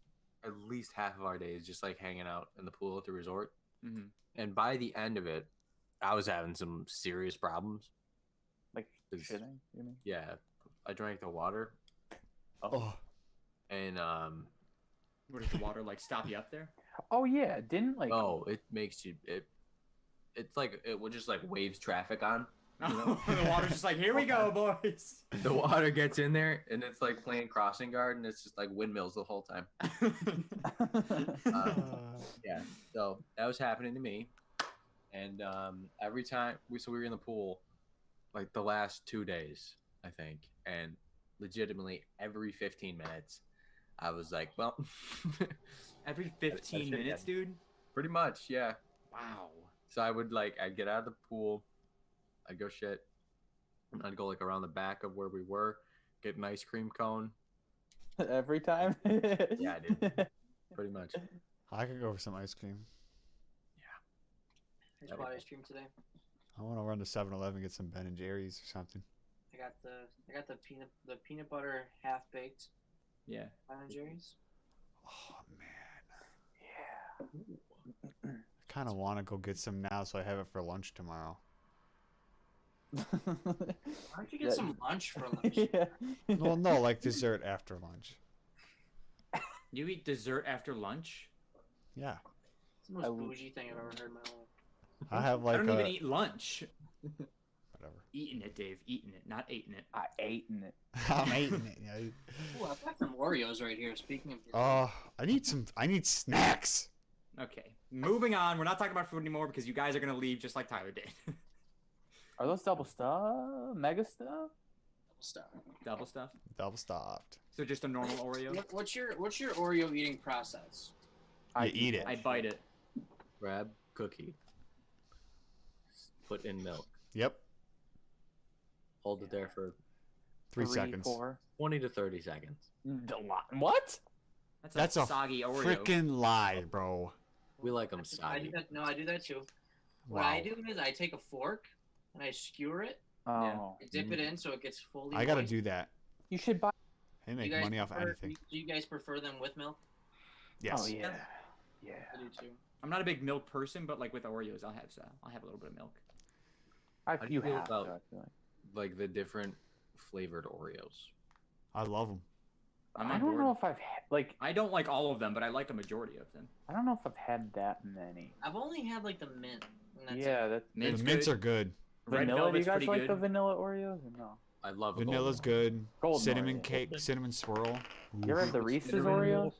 at least half of our days just like hanging out in the pool at the resort. hmm And by the end of it, I was having some serious problems. like It's- shitting. You mean? Yeah, I drank the water, Oh, and What does the water like stop you up there? Oh yeah, didn't like. oh, it makes you It's like it will just like waves traffic on. No, the water's just like, here we go, boys. The water gets in there, and it's like playing crossing guard, and it's just like windmills the whole time. Yeah, so that was happening to me, and every time we were in the pool, like the last 2 days, I think, and legitimately every 15 minutes, I was like, well, Every That's 15 it, minutes, yeah. dude. pretty much, yeah. Wow. So I'd get out of the pool, I'd go shit, and I'd go like around the back of where we were, get an ice cream cone, Every time. Yeah, dude. pretty much. I could go for some ice cream. I just bought ice cream today. I want to run to 7-Eleven and get some Ben and Jerry's or something. I got the peanut butter half baked Yeah. Ben and Jerry's. Oh man, I kind of want to go get some now so I have it for lunch tomorrow. Why don't you get Yeah. some lunch for lunch? yeah. Well, no, like dessert after lunch. You eat dessert after lunch? Yeah, It's the most I- bougie thing I've ever heard in my life. I have I like don't a even eat lunch. whatever. Eating it, Dave. Eating it, not eating it. I ate in it. I'm eating it. Yeah. Ooh, I've got some Oreos right here. Speaking of, I need snacks. Okay. Moving on. We're not talking about food anymore because you guys are gonna leave just like Tyler did. Are those double stuff? Mega stuff? stuff. Double stuff. Double stopped. So just a normal Oreo. What's your Oreo eating process? I eat it. I bite it. Grab cookie, put in milk, Yep. hold it there for 3 seconds. 4. 20 to 30 seconds. A lot. What? That's a soggy Oreo. Freaking lie, bro. We like them I do soggy. that. No, I do that too. What I do is I take a fork and I skewer it. Oh, I dip it in so it gets fully. I gotta moist. do that. you should buy. They Do make you guys money off prefer- anything. Do you guys prefer them with milk? Yes. Oh yeah, yeah. I do too. I'm not a big milk person, but like with Oreos, I'll have a little bit of milk. How do You you feel have to. about- I feel like. Like the different flavored Oreos. I love them. I'm I on don't board. know if I've like. I don't like all of them, but I like a majority of them. I don't know if I've had that many. I've only had like the mint. And that's Yeah, it. that's Mint's the mints good. are good. Red vanilla. Do you velvet's guys pretty like good. the vanilla Oreos or no? I love a Vanilla's golden good. Golden Cinnamon Oreo. cake, cinnamon swirl. You ever had the Reese's Cinnamon Oreos? roll?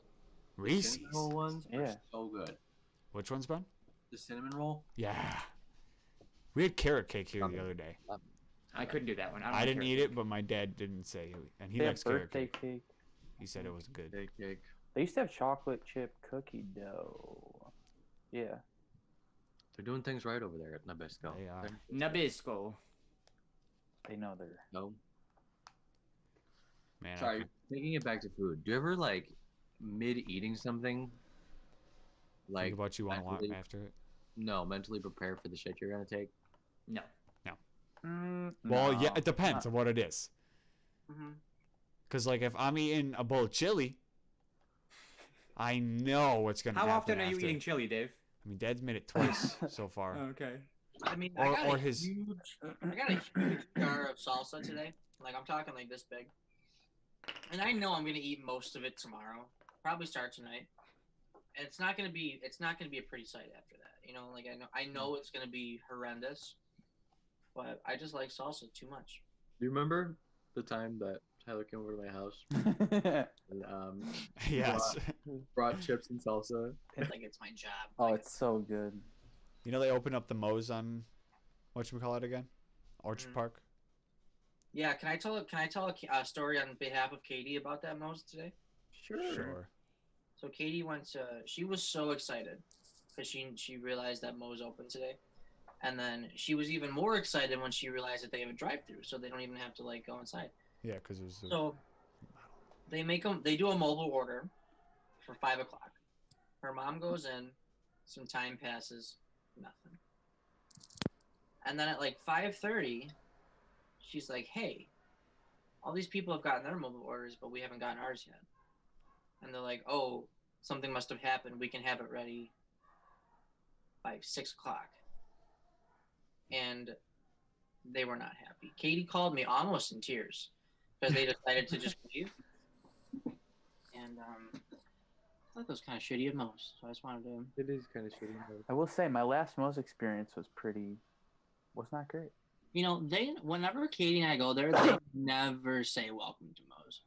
The Reese's? cinnamon roll ones are Yeah. so good. Which one's bun? The cinnamon roll? Yeah. We had carrot cake here the other day. I couldn't do that one. I didn't eat it, but my dad didn't say, and he They likes have carrot birthday cake. cake. He said it was good. Cake. They used to have chocolate chip cookie dough. Yeah. They're doing things right over there at Nabisco. They are. Nabisco. They know they're. No. Man, I Sorry, could- taking it back to food. Do you ever like mid eating something? Like think about you want to want mentally- after it. No, mentally prepare for the shit you're gonna take. No. Well, yeah, No, it depends not- on what it is. Mm-hmm. Cause like if I'm eating a bowl of chili, I know what's gonna How happen often are you after. eating chili, Dave? I mean, Dad's made it twice so far. Okay. I mean, Or- I got or a his- huge, I got a huge jar of salsa today. Like I'm talking like this big, and I know I'm gonna eat most of it tomorrow. Probably start tonight. And it's not gonna be a pretty sight after that. You know, like I know it's gonna be horrendous, but I just like salsa too much. Do you remember the time that Tyler came over to my house and Yes. brought chips and salsa? Like it's my job. Oh, Like, it's so good. You know they opened up the Moe's on whatchamacallit again? Orchard Mhm. Park. yeah. Can I tell a story on behalf of Katie about that Moe's today? Sure. So Katie went to. She was so excited because she realized that Moe's open today, and then she was even more excited when she realized that they have a drive-through, so they don't even have to like go inside. Yeah, because it was. So they do a mobile order for 5 o'clock. Her mom goes in, some time passes, nothing, and then at like 5:30, she's like, "Hey, all these people have gotten their mobile orders, but we haven't gotten ours yet." And they're like, "Oh, something must have happened. We can have it ready by 6 o'clock." And they were not happy. Katie called me almost in tears because they decided to just leave. And I thought that was kind of shitty of Moe's, so I just wanted to. It is kind of shitty. I will say my last Moe's experience was not great. You know, whenever Katie and I go there, they never say welcome to Moe's.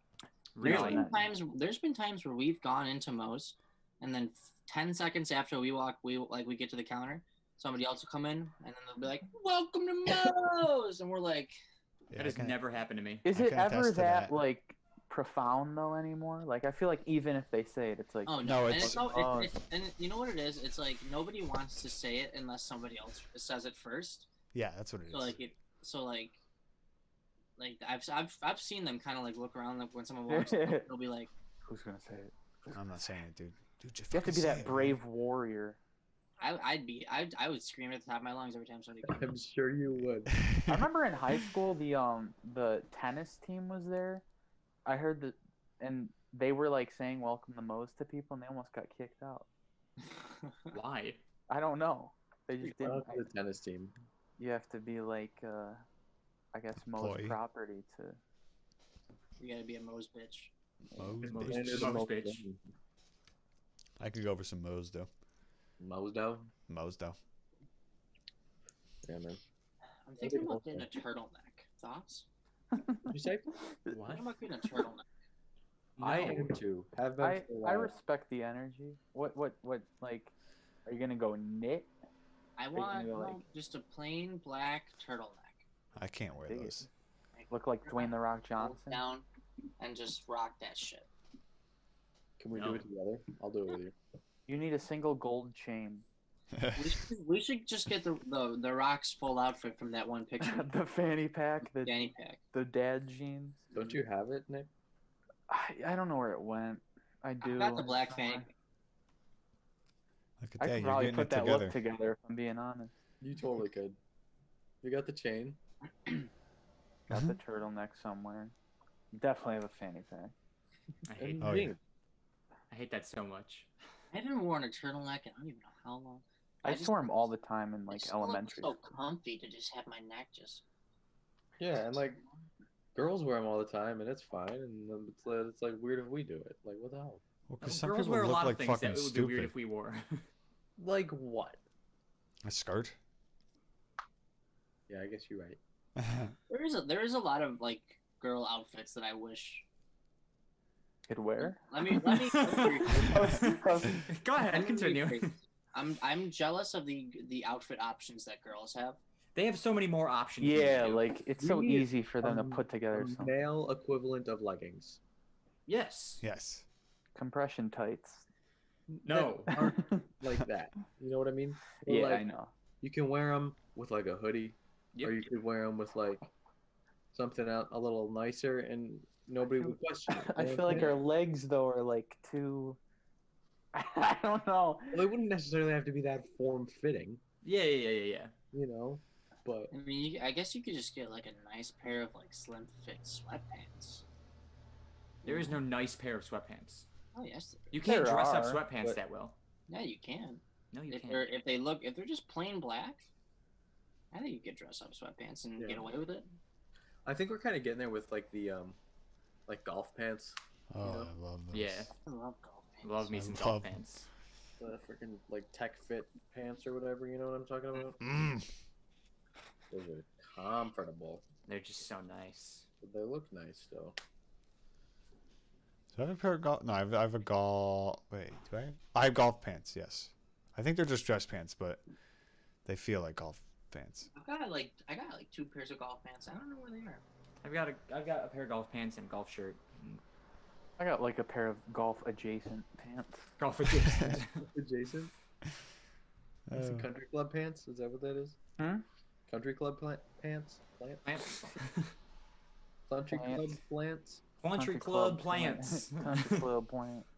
Really? There's been times where we've gone into Moe's, and then 10 seconds after we get to the counter, somebody else will come in, and then they'll be like, "Welcome to Moe's," and we're like, Yeah, That has never happened to me. Is I it can ever attest to that that. like profound though anymore? Like I feel like even if they say it, it's like "Oh No, no!" And it's- and you know what it is? It's like nobody wants to say it unless somebody else says it first. Yeah, that's what it is. So like I've seen them kind of like look around like when someone walks, in, they'll be like, who's gonna say it? I'm not saying it, dude. Dude, just You have to fucking be say that it, brave warrior. I would scream at the top of my lungs every time somebody came. I'm sure you would. I remember in high school the tennis team was there. I heard that, and they were like saying welcome to Moe's to people, and they almost got kicked out. Why? I don't know. They just Shout didn't. out to the tennis team. You have to be like, I guess Moe's Employee. property to. You gotta be a Moe's bitch. Moe's Moe's bitch. And Moe's the most bitch. fun. I could go over some Moe's though. Moe's dough. Moe's though. Yeah, man. I'm thinking about getting a turtleneck. Thoughts? You say I'm what? thinking about getting a turtleneck. I am too. Have been I for a I while. respect the energy. What like? Are you gonna go knit? I you want gonna, no, like- just a plain black turtleneck. I can't wear Dig it. those. Look like Dwayne the Rock Roll Johnson. down and just rock that shit. Can we No. do it together? I'll do it with you. You need a single gold chain. We should just get the Rock's full outfit from that one picture. The fanny pack, the Danny pack. dad jeans. Don't you have it, Nick? I don't know where it went. I do. I got the black I fanny. don't know. Look at I that. could You're probably getting put it that together. look together if I'm being honest. You totally could. You got the chain. Got the turtleneck somewhere. Definitely have a fanny pack. I hate Oh, that. yeah. I hate that so much. I haven't worn a turtleneck in I don't even know how long. I just- wore them all the time in like It's still elementary. so comfy to just have my neck just. Yeah, and like girls wear them all the time, and it's fine. And then it's like weird if we do it. Like what the hell? Well, because some Girls people wear a look lot like of things that fucking it would be weird stupid. if we wore. Like what? A skirt? Yeah, I guess you're right. There is a lot of like girl outfits that I wish. Could wear. Let me. Go ahead, continue. I'm jealous of the outfit options that girls have. They have so many more options. than Yeah, we do. like it's so We need easy for them to put together A something. male equivalent of leggings. Yes. Yes. Compression tights. No. That aren't like that. You know what I mean? Or Yeah, like, I know. You can wear them with like a hoodie, Yep. or you could wear them with like something out a little nicer, and nobody would question it. I feel like our legs though are like too. I don't know. Well, they wouldn't necessarily have to be that form fitting, Yeah. you know. But I mean, I guess you could just get like a nice pair of like slim fit sweatpants. There is no nice pair of sweatpants. Oh yes, there You can't There dress up are, sweatpants but- that well. Yeah, you can. No, you If can't. they're just plain black, I think you could dress up sweatpants and Yeah. get away with it. I think we're kind of getting there with like the like golf pants, Oh, know? I love those. Yeah. I love golf pants. Love me I some love golf them. pants. the freaking like tech fit pants or whatever. You know what I'm talking about? Mm. Those are comfortable, They're just so nice. but they look nice still. Do I have a pair of golf? No, I have a golf. Wait, do I? I have golf pants. Yes, I think they're just dress pants, but they feel like golf pants. I got like 2 pairs of golf pants. I don't know where they are. I've got a pair of golf pants and a golf shirt. I got like a pair of golf adjacent pants. Golf adjacent. Jason, is it country club pants? Is that what that is? Hmm? Country club pants? Plants. Country club Plants. plants? Country club plants. Country club plants.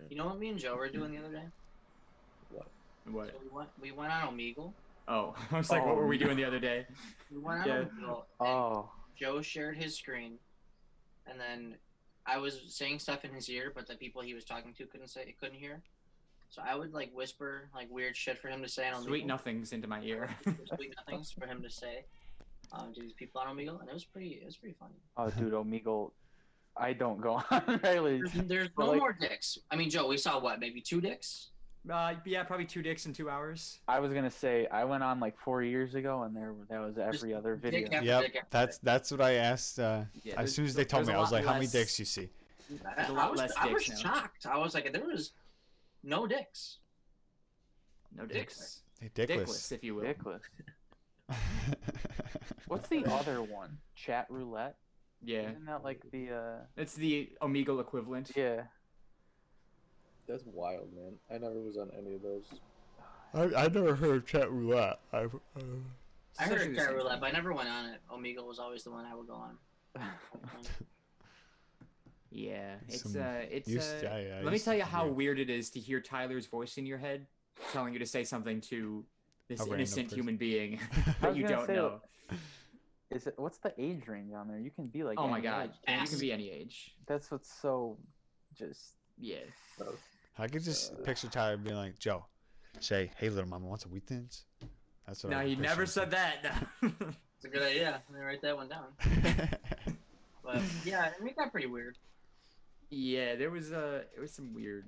You know what me and Joe were doing the other day? What? So we went on Omegle. Oh, I was like, Oh, what were we doing the other day? We went on Yeah. Omegle. And Oh, Joe shared his screen, and then I was saying stuff in his ear, but the people he was talking to couldn't hear. So I would like whisper like weird shit for him to say on Omegle. Sweet nothings into my ear. Sweet nothings for him to say to these people on Omegle, and it was pretty funny. oh, dude, Omegle. I don't go on really. There's But, no like- more dicks. I mean, Joe, we saw what, maybe 2 dicks? Yeah, probably 2 dicks in 2 hours. I was gonna say I went on like 4 years ago, and that was every other video. dick after Yep, dick after that's what I asked. Yeah, As soon as they told there's me, a I was lot like, "How many less- dicks you see?" There's a lot less I was dicks now. shocked. I was like, there was no dicks. No dicks. Hey, Dickless, dickless. if you will. Ridiculous. What's the other one? Chat roulette? Yeah. Isn't that like the It's the Omegle equivalent. yeah? That's wild, man. I never was on any of those. I never heard of chat roulette. I heard Essentially of the Chat same Roulette, thing. but I never went on it. Omegle was always the one I would go on. Yeah, it's Some it's used to- I let me used tell to you how hear. weird it is to hear Tyler's voice in your head telling you to say something to this A random innocent person. human being I that was you gonna don't say, know. Is it what's the age range on there? You can be like Oh my any god, age. you Ass. can be any age. That's what's so just Yeah. I could just picture Tyler being like, "Joe, say, hey, little mama, want some wheat thins?" That's what. No, I he could never picture said that. It's a good idea. Let me write that one down. him. But yeah, it got pretty weird. Yeah, there was some weird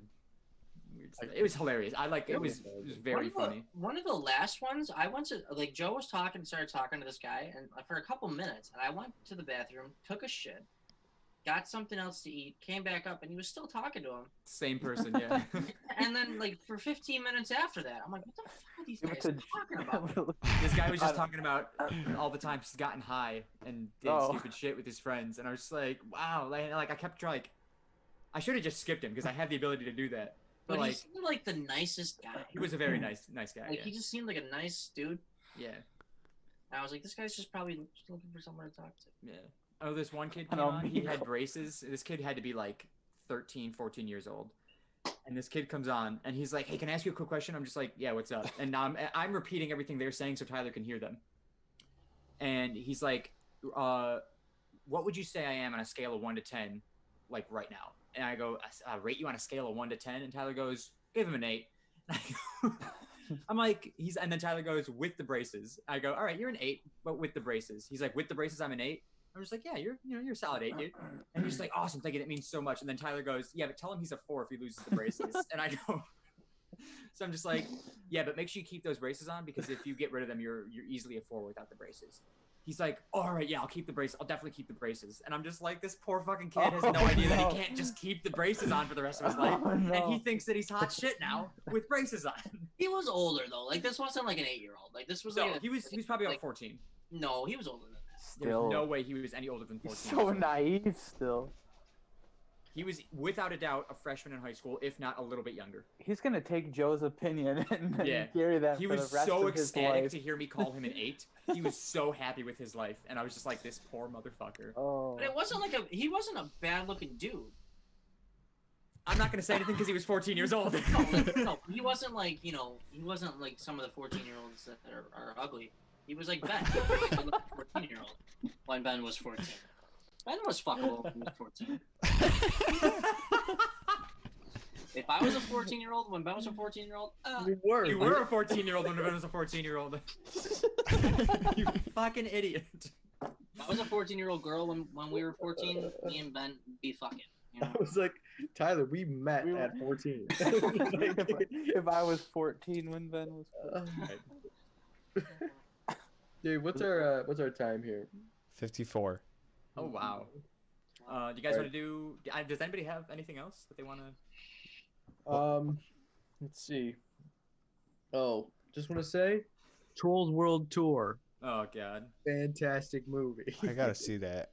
stuff. It was hilarious. It was very funny. One of the last ones, I went to, like, Joe started talking to this guy, and for a couple minutes, and I went to the bathroom, took a shit, got something else to eat, came back up, and he was still talking to him. Same person, yeah. And then, like, for 15 minutes after that, I'm like, what the fuck are these Give guys it talking about? to This guy was just I- talking about all the time he's gotten high and did Oh. stupid shit with his friends, and I was just like, wow, like I kept like, I should have just skipped him because I had the ability to do that. But But he like, seemed like the nicest guy. he was a very nice guy. Like, Yeah. he just seemed like a nice dude. Yeah. And I was like, this guy's just probably just looking for someone to talk to. Yeah. Oh, this one kid I came don't on. He mean- had braces. This kid had to be like 13, 14 years old. And this kid comes on, and he's like, "Hey, can I ask you a quick question?" I'm just like, "Yeah, what's up?" And now I'm repeating everything they're saying so Tyler can hear them. And he's like, "What would you say I am on a scale of 1 to 10, like right now?" And I go, "Rate you on a scale of 1 to 10." And Tyler goes, "Give him an 8." I'm like, and then Tyler goes, "With the braces." I go, "All right, you're an 8, but with the braces." He's like, "With the braces, I'm an 8." I'm just like, "Yeah, you're a solid 8, dude." And he's like, "Awesome, thank you. That means so much." And then Tyler goes, "Yeah, but tell him he's a 4 if he loses the braces." And I go, so I'm just like, "Yeah, but make sure you keep those braces on because if you get rid of them, you're easily a 4 without the braces." He's like, "All right, yeah, I'll keep the braces. I'll definitely keep the braces." And I'm just like, this poor fucking kid has no idea that he can't just keep the braces on for the rest of his life. And he thinks that he's hot shit now with braces on. He was older though. Like this wasn't like an 8-year-old. Like this was No, like he was probably about like, 14. No, he was older than that. There's no way he was any older than 14. So naive still. He was, without a doubt, a freshman in high school, if not a little bit younger. He's gonna take Joe's opinion and Yeah. carry that He for was the rest so of his ecstatic life. to hear me call him an 8. He was so happy with his life, and I was just like, this poor motherfucker. Oh. But it wasn't like he wasn't a bad looking dude. I'm not gonna say anything because he was 14 years old. No, he wasn't like he wasn't like some of the 14-year-olds that are ugly. He was like Ben, a 14-year-old when Ben was 14. Ben was fuckable when he was 14. If I was a 14-year-old when Ben was a 14-year-old, You were a 14-year-old when Ben was a 14-year-old. You fucking idiot. If I was a 14-year-old girl when we were 14, me and Ben be fucking. You know? I was like, Tyler, we met at 14. if I was 14 when Ben was 14. Dude, what's our time here? 54. Oh wow. Do you guys want to do? Does anybody have anything else that they want to? Let's see. Oh, just want to say, Trolls World Tour. Oh god. Fantastic movie. I gotta see that.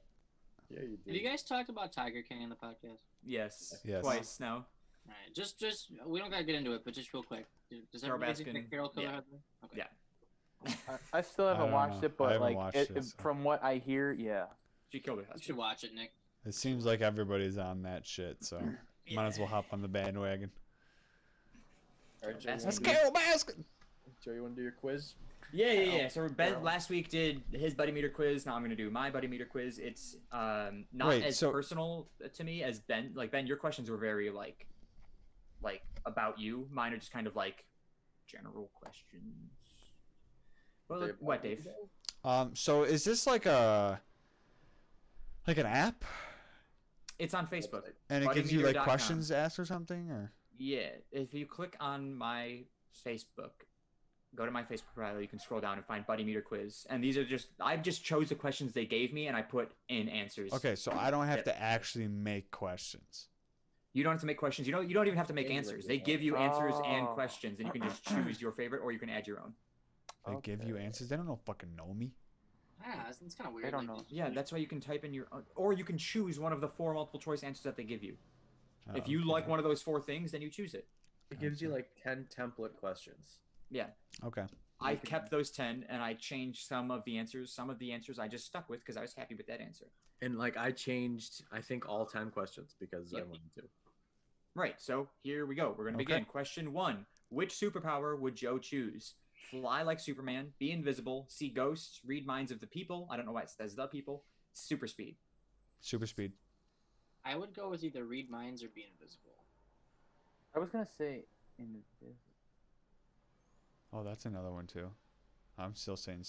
Yeah, you Have you guys talked about Tiger King in the podcast? Yes. Yes. Twice now. All right, just we don't gotta get into it, but just real quick. Does Carol everybody Baskin, think Carol killed her yeah. husband? Okay. Yeah. I still I haven't don't watched know. it, I but haven't like watched it, so. from what I hear, yeah. She killed her You husband. should watch it, Nick. It seems like everybody's on that shit, so might as well hop on the bandwagon. All right, Joe, That's Carol Baskin. Joe, you want to do your quiz? Yeah. So Ben last week did his buddy meter quiz. Now I'm gonna do my buddy meter quiz. It's not as personal to me as Ben. Like Ben, your questions were very like about you. Mine are just kind of like general questions. Well, what, Dave? So is this like an app? It's on Facebook. And it gives you like buddymeter.com. questions asked or something, or? Yeah, if you click on my Facebook, go to my Facebook profile, you can scroll down and find Buddy Meter Quiz. And these are I just chose the questions they gave me and I put in answers. Okay, so I don't have to actually make questions. You don't have to make questions. You don't even have to make answers. They give you answers and questions, and you can just choose your favorite or you can add your own. They give you answers? They don't fucking know me. Yeah, it's kind of weird. I don't know. Yeah, that's why you can type in your or you can choose one of the 4 multiple choice answers that they give you. Oh, If you like one of those 4 things, then you choose it. It gives you like 10 template questions. Yeah. Okay. I kept those 10 and I changed some of the answers. Some of the answers I just stuck with because I was happy with that answer. And like I changed, I think all 10 questions because I wanted to. Right. So here we go. We're going to begin. Question 1. Which superpower would Joe choose? Fly like Superman, be invisible, see ghosts, read minds of the people. I don't know why it says the people. Super speed. Super speed. I would go with either read minds or be invisible. I was gonna say invisible. Oh, that's another one too. I'm still saying.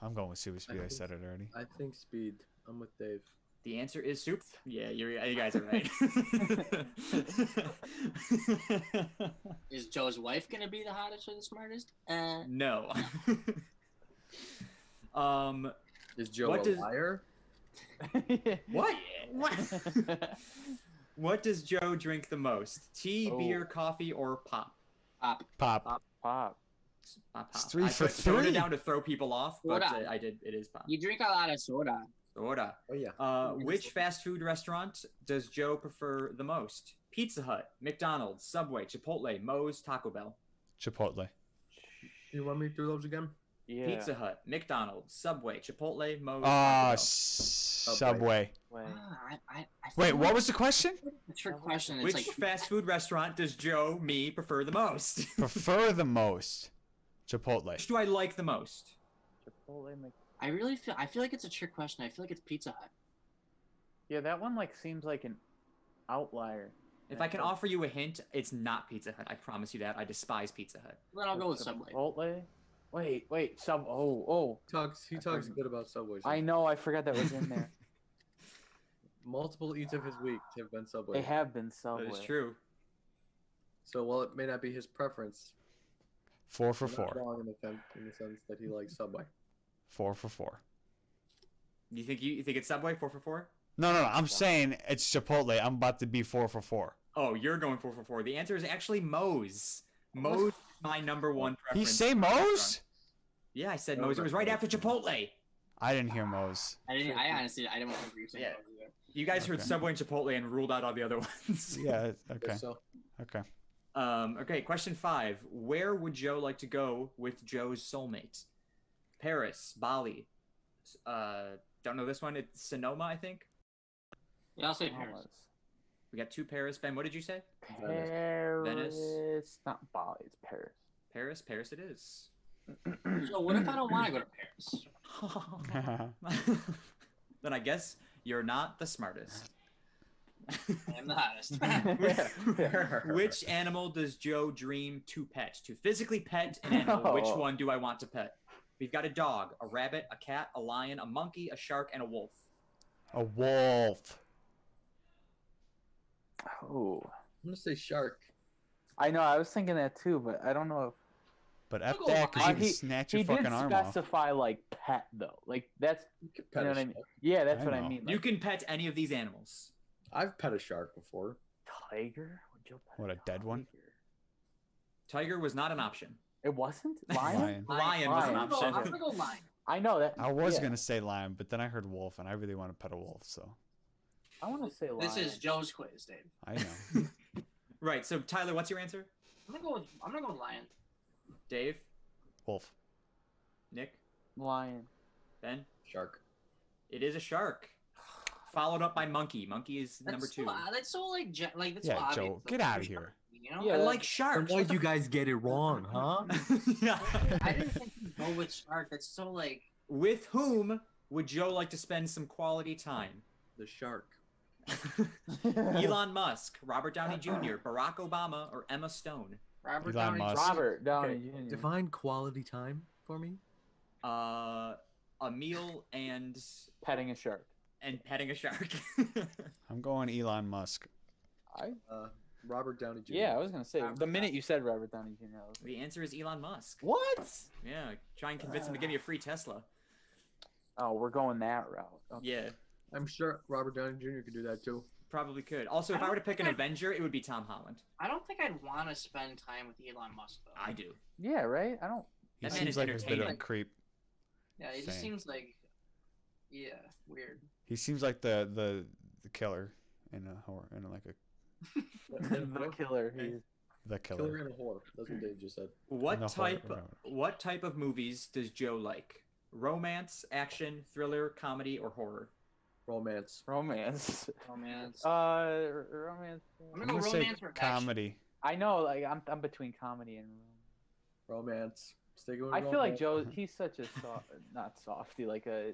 I'm going with super speed. I said it already. I think speed. I'm with Dave. The answer is soup. Yeah, you guys are right. Is Joe's wife gonna be the hottest or the smartest? No. Is Joe a liar? What? What does Joe drink the most? Tea, beer, coffee, or pop? Pop. It's 3 for I put soda 3. down to throw people off, but Soda. I did. It is pop. You drink a lot of soda. Soda. Oh yeah. Which fast food restaurant does Joe prefer the most? Pizza Hut, McDonald's, Subway, Chipotle, Moe's, Taco Bell. Chipotle. You want me to do those again? Yeah. Pizza Hut, McDonald's, Subway, Chipotle, Moe's, Taco Bell. Subway. Wait. I Wait, what was the question? trick question. It's Which like fast food restaurant does Joe, me, prefer the most? Prefer the most. Chipotle. Which do I like the most? Chipotle I feel like it's a trick question. I feel like it's Pizza Hut. Yeah, that one like seems like an outlier. If I can offer you a hint, it's not Pizza Hut. I promise you that. I despise Pizza Hut. Then I'll go with Subway. Chipotle. Wait, Oh. He talks good about Subway. I know. I forgot that was in there. Multiple eats of his week have been Subway. They have been Subway. That is true. So while it may not be his preference, 4 for he's not 4. wrong in the sense that he likes Subway. 4 for 4. You think it's Subway 4 for 4? No. I'm saying it's Chipotle. I'm about to be 4 for 4. Oh, you're going 4 for 4. The answer is actually Moe's. Moe's is my number one preference. You say Moe's? Yeah, I said Moe's. It was right after Chipotle. I didn't hear Moe's. I honestly didn't want to say Yeah. Moe's either. You guys heard Subway and Chipotle and ruled out all the other ones. Yeah. Okay. So Okay. Okay, question 5. Where would Joe like to go with Joe's soulmate? Paris, Bali. Don't know this one. It's Sonoma, I think. Yeah, I'll say Paris. We got 2 Paris. Ben, what did you say? Paris. Venice. Not Bali. It's Paris. Paris it is. So what if I don't want to go to Paris? Then I guess you're not the smartest. I am the hottest. Which animal does Joe dream to pet? To physically pet an animal, which one do I want to pet? We've got a dog, a rabbit, a cat, a lion, a monkey, a shark, and a wolf. A wolf. Oh. I'm gonna say shark. I know. I was thinking that too, but I don't know if. But F that, because you can snatch your fucking arm off. He did specify like pet though. Like that's. You could You pet know a what I mean? shark. Yeah, that's I what I know. mean. You Like, can pet any of these animals. I've pet a shark before. tiger. Would you pet What, a dead one? tiger? Tiger was not an option. It wasn't lion. Lion was an Lion. option. I'm gonna go lion. I know that. I was yeah. gonna say lion, but then I heard wolf, and I really want to pet a wolf, so I want to say lion. This is Joe's quiz, Dave. I know. Right, so Tyler, what's your answer? I'm gonna go with lion. Dave? Wolf. Nick? lion. Ben? Shark. It is a shark. Followed up by monkey. Monkey is number 2. That's so like that's Yeah, so obvious. Joe, get out of here. You know? Yeah, I that's- like sharks. Why'd you guys get it wrong, huh? Yeah. I didn't think you'd go with shark. That's so like. With whom would Joe like to spend some quality time? The shark. Elon Musk, Robert Downey Jr., Barack Obama, or Emma Stone? Robert Elon Downey Musk. Jr. Robert Downey Okay, Jr. Define quality time for me. A meal and Petting a shark. petting a shark. I'm going Elon Musk. Robert Downey Jr. Yeah, I was gonna say the minute you said Robert Downey Jr. I was like, The answer is Elon Musk. what? Yeah, try and convince him to give me a free Tesla. Oh, we're going that route. Okay. Yeah, I'm sure Robert Downey Jr. could do that too. probably could. Also, if I were to pick an Avenger, it would be Tom Holland. I don't think I'd want to spend time with Elon Musk though. I do. Yeah, right. I don't. He That man seems is like a bit of a entertaining. creep. Yeah, it just Same. seems like. Yeah, weird. He seems like the killer in a horror, in like a the killer. He's the Killer killer. and a whore. That's what Dave just said. What No, type? horror. What type of movies does Joe like? Romance, action, thriller, comedy, or horror? Romance. romance. Romance. Romance. I'm I'm gonna go gonna say romance or action. comedy. I know, like I'm between comedy and. Romance. Sticking with I feel like romance. Joe. He's such a not softy, like a,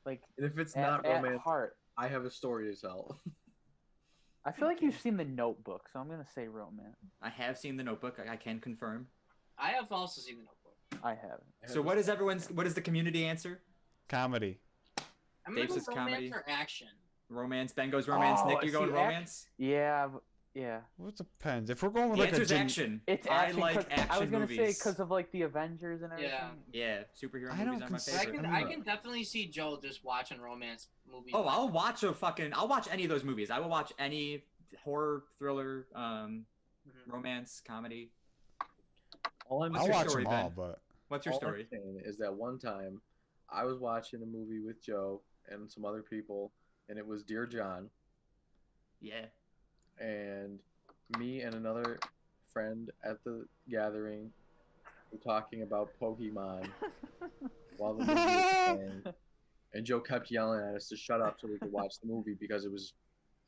like And if it's at, not at romance, heart. I have a story to tell. I feel like you've seen The Notebook, so I'm gonna say romance. I have seen The Notebook. I can confirm. I have also seen the Notebook. I haven't. So what is everyone's? What is the community answer? Comedy. I'm gonna Dave go says romance comedy. or action. Romance. Ben goes romance. Oh, Nick, you going see, romance? Yeah, yeah. Well, it depends. If we're going with The like answer's a action. It's I action. like 'cause action I was gonna movies. say because of like the Avengers and everything. Yeah. Yeah, superhero I movies don't are my consider- But I favorite. can I'm I not- can definitely see Joe just watching romance movies. Oh, I'll watch any of those movies. I will watch any horror, thriller, romance, comedy. All I'm I'll your watch story, them all, Ben? but What's your all story? I'm saying is that one time I was watching a movie with Joe and some other people, and it was Dear John, Yeah. and me and another friend at the gathering were talking about Pokemon while the movie was playing, and Joe kept yelling at us to shut up so we could watch the movie because it was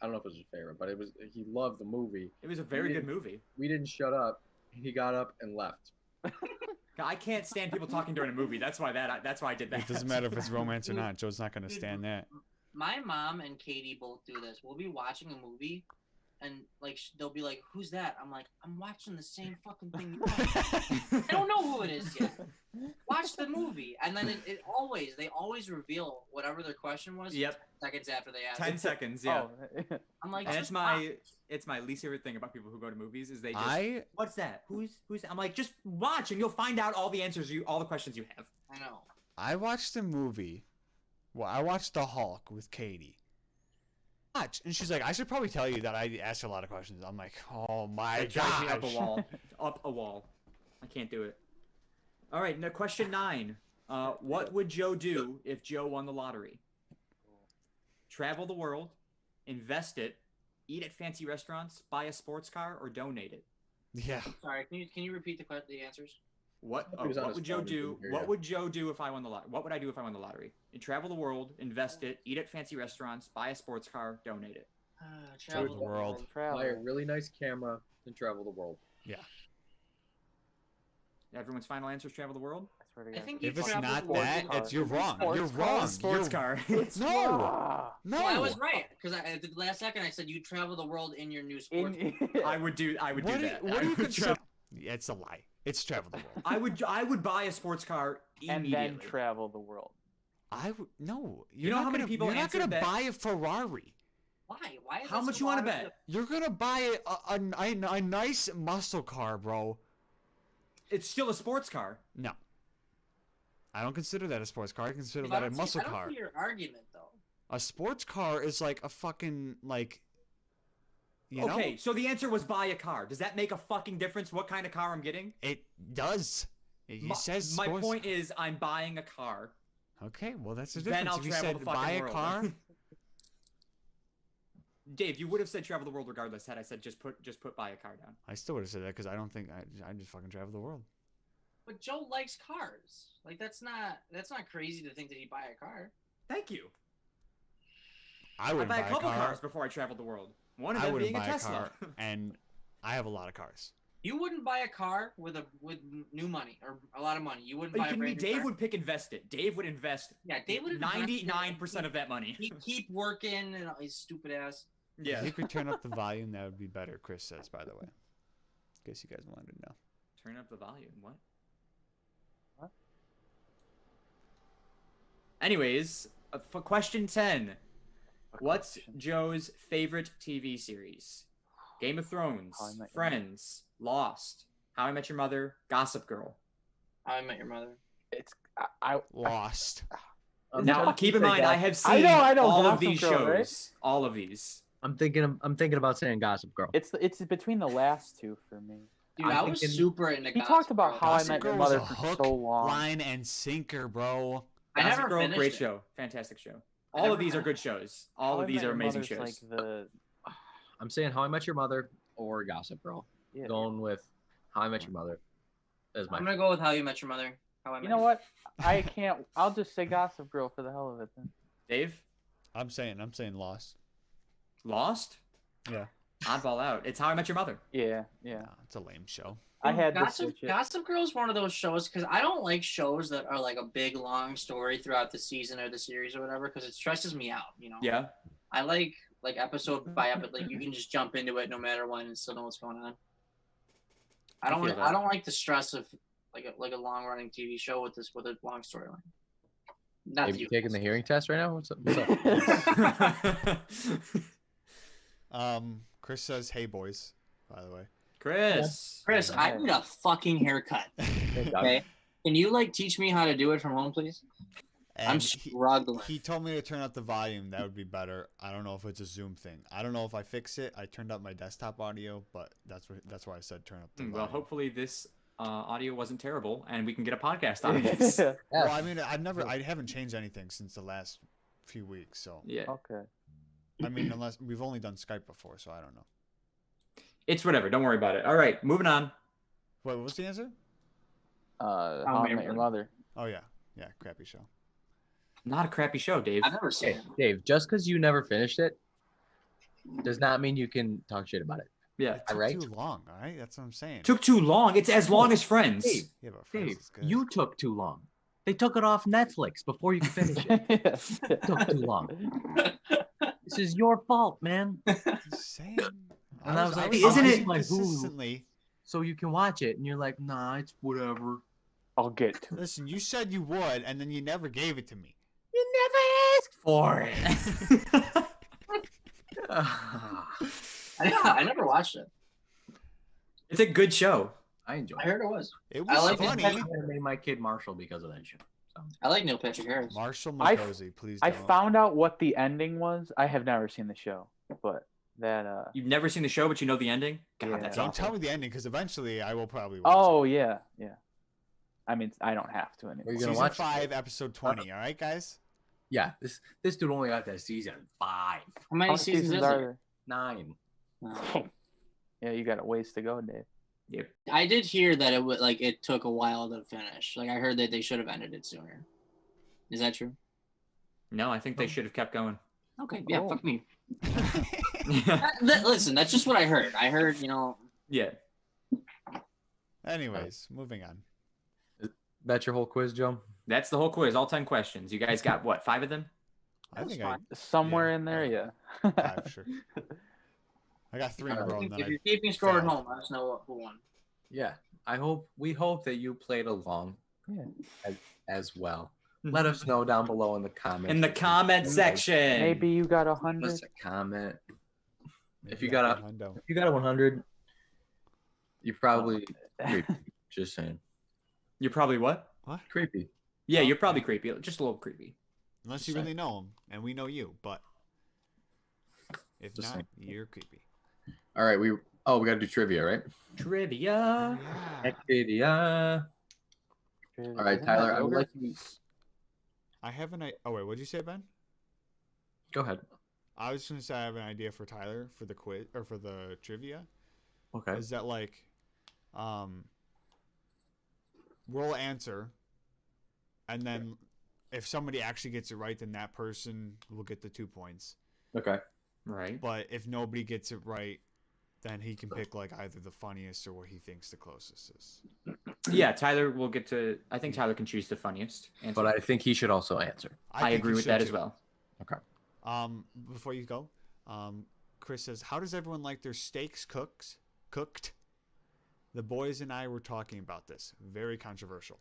I don't know if it was his favorite, but he loved the movie. It was a very good movie. We didn't shut up. He got up and left. I can't stand people talking during a movie. That's why I did that. It doesn't matter if it's romance or not. Joe's not going to stand that. My mom and Katie both do this. We'll be watching a movie, and like they'll be like, "Who's that?" I'm like, "I'm watching the same fucking thing you are." I don't know who it is yet. Watch the movie, and then they always reveal whatever their question was. Yep. Seconds after they ask. 10 seconds. Yeah. Oh. I'm like, And just it's my least favorite thing about people who go to movies is they just what's that? Who's that? I'm like, just watch and you'll find out all the answers all the questions you have. I know. I watched a movie. Well, I watched The Hulk with Katie. And she's like, I should probably tell you that I asked her a lot of questions. I'm like, oh my It drives me up a gosh. wall. Up a wall. I can't do it. All right, now question 9. What would Joe do if Joe won the lottery? Travel the world, invest it, eat at fancy restaurants, buy a sports car, or donate it? Yeah. Sorry, can you repeat the answers? What He was on what his would Joe phone, he do? couldn't hear What you. would Joe do if I won the lottery? What would I do if I won the lottery? You travel the world, invest it, eat at fancy restaurants, buy a sports car, donate it. Travel the world. Buy a really nice camera and travel the world. Yeah. Everyone's final answer is travel the world? I swear to I God. think you If it's travel not the world. that, you're wrong. Sports You're car? wrong. Sports You're- car. No. Ah. No. Well, I was right because at the last second I said you travel the world in your new sports. I would do that. What I do you would consider? tra- Yeah, it's a lie. It's travel the world. I would buy a sports car and immediately. then travel the world. I would no. You know not how many gonna- people You're not answered gonna that- buy a Ferrari. Why? Why? Is How that much so you want to hard bet? You're gonna buy a nice muscle car, bro. It's still a sports car. No. I don't consider that a sports car. I consider I that a don't muscle I don't car. see your argument though. A sports car is like a fucking like. You know? Okay, so the answer was buy a car. Does that make a fucking difference what kind of car I'm getting? It does. It says My sports. point is I'm buying a car. Okay, well that's the Then difference. I'll If you travel said the fucking buy a world. car, Dave, you would have said travel the world regardless had I said just put buy a car down. I still would have said that because I don't think I just fucking travel the world. But Joe likes cars. Like that's not crazy to think that he'd buy a car. Thank you. I I would buy buy a couple car. cars before I traveled the world. One of I them wouldn't being a buy a Tesla. car, and I have a lot of cars. You wouldn't buy a car with new money or a lot of money. You wouldn't Are you buy a kidding me? brand new Dave car. would pick invest it. Dave would invest. Yeah, Dave would invest it. 99% of that money. He'd keep working and all his stupid ass. Yeah. If you could turn up the volume, that would be better. Chris says, by the way. In case you guys wanted to know. Turn up the volume. What? What? Anyways, for question 10. What's Joe's favorite TV series? Game of Thrones, How I Met Your Friends, Lost, How I Met Your Mother, Gossip Girl. How I Met Your Mother. It's I Lost. Now, keep in mind, I have I seen know all of Gossip these Girl, shows. right? All of these. I'm thinking about saying Gossip Girl. It's between the last two for me. Dude, I'm I was thinking- super into He Gossip talked about Girl. How I Gossip Met Your Girl was Mother a for hook, so long. line, and sinker, bro. I Gossip never Girl, finished great it. show. Fantastic show. I All never of these are finished good shows. All How of I these Met are Your amazing Mother's shows. Like the I'm saying How I Met Your Mother or Gossip Girl. yeah. Going with How I Met Your Mother as my. I'm gonna go with How You Met Your Mother. How I You Met know Your- what? I can't. I'll just say Gossip Girl for the hell of it then. Dave? I'm saying Lost. Lost? Yeah. Oddball out. It's How I Met Your Mother. Yeah. Nah, it's a lame show. I had to Gossip, switch it. Gossip Girl is one of those shows because I don't like shows that are like a big long story throughout the season or the series or whatever because it stresses me out. You know. Yeah. I like episode by episode. Like you can just jump into it no matter when and still know what's going on. I don't. feel that. I don't like the stress of like a long running TV show with a long storyline. Not Are that you you taking the hearing test right now? What's up? What's up? Chris says, "Hey boys." By the way. Chris. Chris, I need a fucking haircut. Okay. Can you teach me how to do it from home, please? I'm And struggling. he told me to turn up the volume. That would be better. I don't know if it's a Zoom thing. I don't know if I fix it. I turned up my desktop audio, but that's why I said turn up the volume. Well, hopefully this audio wasn't terrible and we can get a podcast on this. Well, I mean, I haven't changed anything since the last few weeks. So Yeah. Okay. I mean, unless we've only done Skype before, so I don't know. It's whatever. Don't worry about it. All right. Moving on. Wait, what was the answer? How I Met Your Mother. Oh yeah, crappy show. Not a crappy show, Dave. I've never seen Hey, it. Dave, just because you never finished it does not mean you can talk shit about it. Yeah. It took Alright. too long. All right, that's what I'm saying. Took too long. It's as long as Friends. Dave, Yeah, but Friends Dave, is good. you took too long. They took it off Netflix before you could finish it. Yes. Took too long. This is your fault, man. Just saying. And I was like, isn't it- my Hulu consistently? so you can watch it? And you're like, nah, it's whatever. I'll get to it. Listen, you said you would, and then you never gave it to me. You never asked for it. I never watched it. It's a good show. I enjoy I it. heard it was. It I was like funny. it. I'm gonna name my kid Marshall because of that show. So. I like Neil Patrick Harris. Marshall I- McCosey, please I don't. found out what the ending was. I have never seen the show, but that You've never seen the show, but you know the ending? God, Yeah. that's Don't awful. tell me the ending, because eventually I will probably watch Oh it. yeah. I mean, I don't have to Are anymore. you gonna Season watch 5, episode 20. All right, guys? Yeah, this dude only got that season 5, How How many many seasons is are there? there? 9. Yeah, you got a ways to go, Dave. Yep. I did hear that it took a while to finish. Like I heard that they should have ended it sooner. Is that true? No, I think they should have kept going. Okay, yeah, Oh. fuck me. Yeah. Listen, that's just what I heard. I heard, Yeah. Anyways, moving on. That's your whole quiz, Joe? That's the whole quiz, all 10 questions. You guys got what, 5 of them? I That's think I fine. Somewhere Yeah, in there, yeah. 5, sure. I got 3 in a row. And then if I you're keeping score at failed. home, let us know who won. Yeah. We hope that you played along Yeah. as well. Let us know down below in the comments. In the comment section. Maybe you got Leave 100. us a comment. Maybe If you I got got hundo. If you got a 100, you're probably creepy. Just saying. You're probably what? What? Creepy. Yeah, you're probably creepy. Just a little creepy. Unless you really know him, and we know you, but if Just not, saying. you're creepy. All right, we got to do trivia, right? Trivia. Yeah. Trivia. All right, Tyler, I would like you. I have an idea. Oh, wait, what'd you say, Ben? Go ahead. I was going to say I have an idea for Tyler for the quiz, or for the trivia. Okay. Is that like, we'll answer, and then if somebody actually gets it right, then that person will get the 2 points. Okay. Right. But if nobody gets it right, then he can pick like either the funniest or what he thinks the closest is. Yeah, Tyler will get to. I think Tyler can choose the funniest answer. But I think he should also answer. I think agree you with should that too. as well. Before you go, Chris says, "How does everyone like their steaks cooked?" The boys and I were talking about this. Very controversial.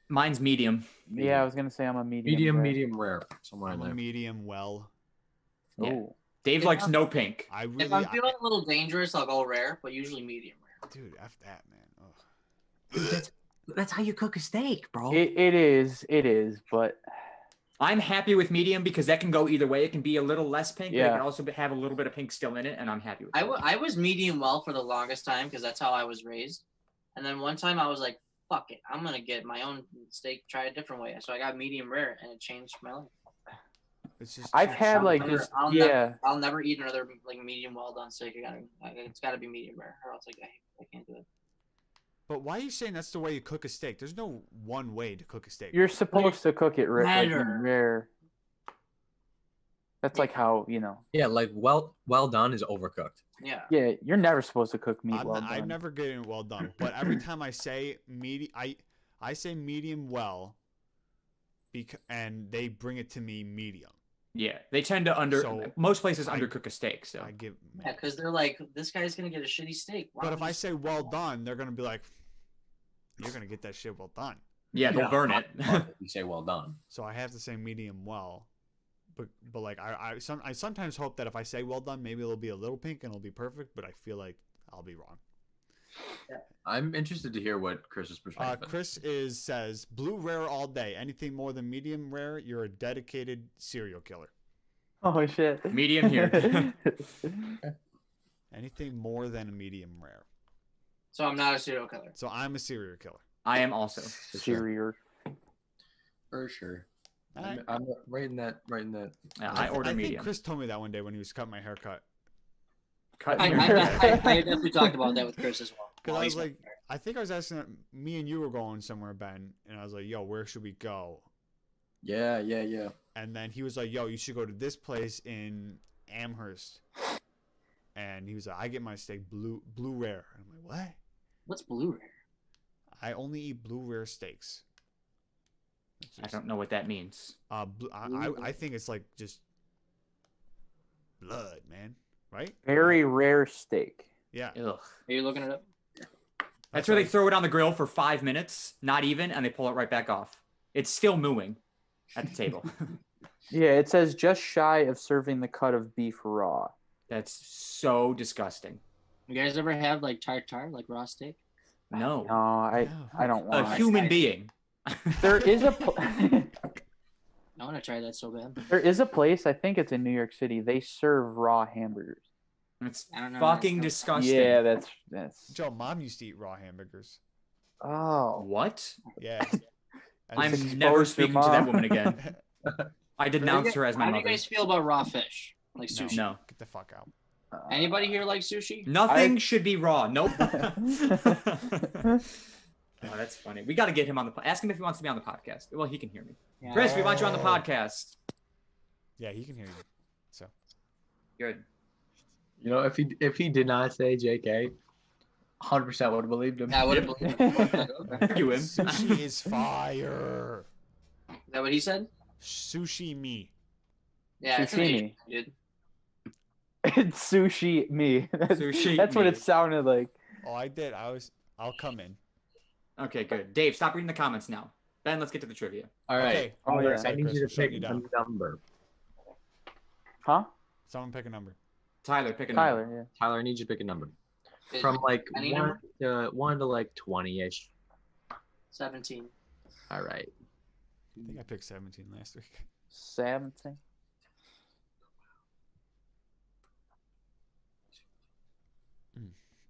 Mine's medium. Yeah, I was gonna say I'm a medium. Medium rare. Somewhere in I'm a there. medium well. Yeah. Oh, Dave If likes I'm- no pink. I If really, I'm feeling a little dangerous, I'll go rare, but usually medium rare. dude, F that, man. Ugh. That's how you cook a steak, bro. it is, but I'm happy with medium because that can go either way. It can be a little less pink, but it Yeah. can also have a little bit of pink still in it, and I'm happy with that. I was medium well for the longest time because that's how I was raised. And then one time I was like, fuck it, I'm going to get my own steak, try a different way. So I got medium rare and it changed my life. It's just I've had like I'll just never- yeah. I'll never eat another like medium well done steak again. It's got to be medium rare or else I can't do it. But why are you saying that's the way you cook a steak? There's no one way to cook a steak. You're supposed to cook it Better. rare. That's like how Yeah, like well done is overcooked. Yeah. Yeah, you're never supposed to cook meat I'm well not, done. I'm never getting it well done. But every time I say I say medium well, and they bring it to me medium. Yeah, they tend to So, most places I- undercook a steak. So I give. Yeah, because they're like, this guy's going to get a shitty steak. Why But don't if I you say well done, they're gonna be like, "You're gonna get that shit well done." yeah, they'll burn it. You say well done. So I have to say medium well. But like I sometimes hope that if I say well done, maybe it'll be a little pink and it'll be perfect. But I feel like I'll be wrong. I'm interested to hear what Chris's perspective is. Chris says blue rare all day. Anything more than medium rare, you're a dedicated serial killer. Oh shit. Medium here. Anything more than a medium rare. So I'm not a serial killer. So I'm a serial killer. I am also. Cereal. For sure. All right. I'm writing that. I order I think medium. Chris told me that one day when he was cutting my haircut. Cut I your- definitely talked about that with Chris as well. Because Well, I was he's- like, I think I was asking, me and you were going somewhere, Ben, and I was like, yo, where should we go? Yeah. And then he was like, "Yo, you should go to this place in Amherst." And he was like, "I get my steak blue rare." And I'm like, "What?" What's blue rare? I only eat blue rare steaks. I don't know what that means. I think it's like just blood, man. Right? Very rare steak. Yeah. Ugh. Are you looking it up? That's where they throw it on the grill for 5 minutes, not even, and they pull it right back off. It's still mooing at the table. Yeah, it says just shy of serving the cut of beef raw. That's so disgusting. You guys ever have like tartare, like raw steak? No. No, I don't want A human being. There is a I want to try that so bad. there is a place, I think it's in New York City. They serve raw hamburgers. It's I don't know. fucking disgusting. Yeah, that's. Joe, Mom used to eat raw hamburgers. Oh, What? Yeah. I'm Exposed never your speaking to that mom. woman again. I denounce her as my How do mother. you guys feel about raw fish? Like No. sushi? No. Get the fuck out. Anybody here like sushi? Nothing should be raw. Nope. Oh, that's funny. We got to get him on the ask him if he wants to be on the podcast. Well, he can hear me. Yeah. Chris, we want you on the podcast. Yeah, he can hear you. So. Good. You know, if he did not say JK, 100% would have believed him. I would have believed it. Argue him. Sushi is fire. Is that what he said? Sushi me. Yeah, it's Sushimi. dude. It's sushi me. Sushi That's what me. it sounded like. Oh, I did. I'll come in. Okay, good. Dave, stop reading the comments now. Ben, let's get to the trivia. All right. Okay. Oh, yeah. I need you to Shut pick you a down. number. Huh? Someone pick a number. Tyler, pick a number. Tyler, yeah. Tyler, I need you to pick a number. Is From like any 1 number? to 1 to like 20-ish. 17. All right. I think I picked 17 last week. 17.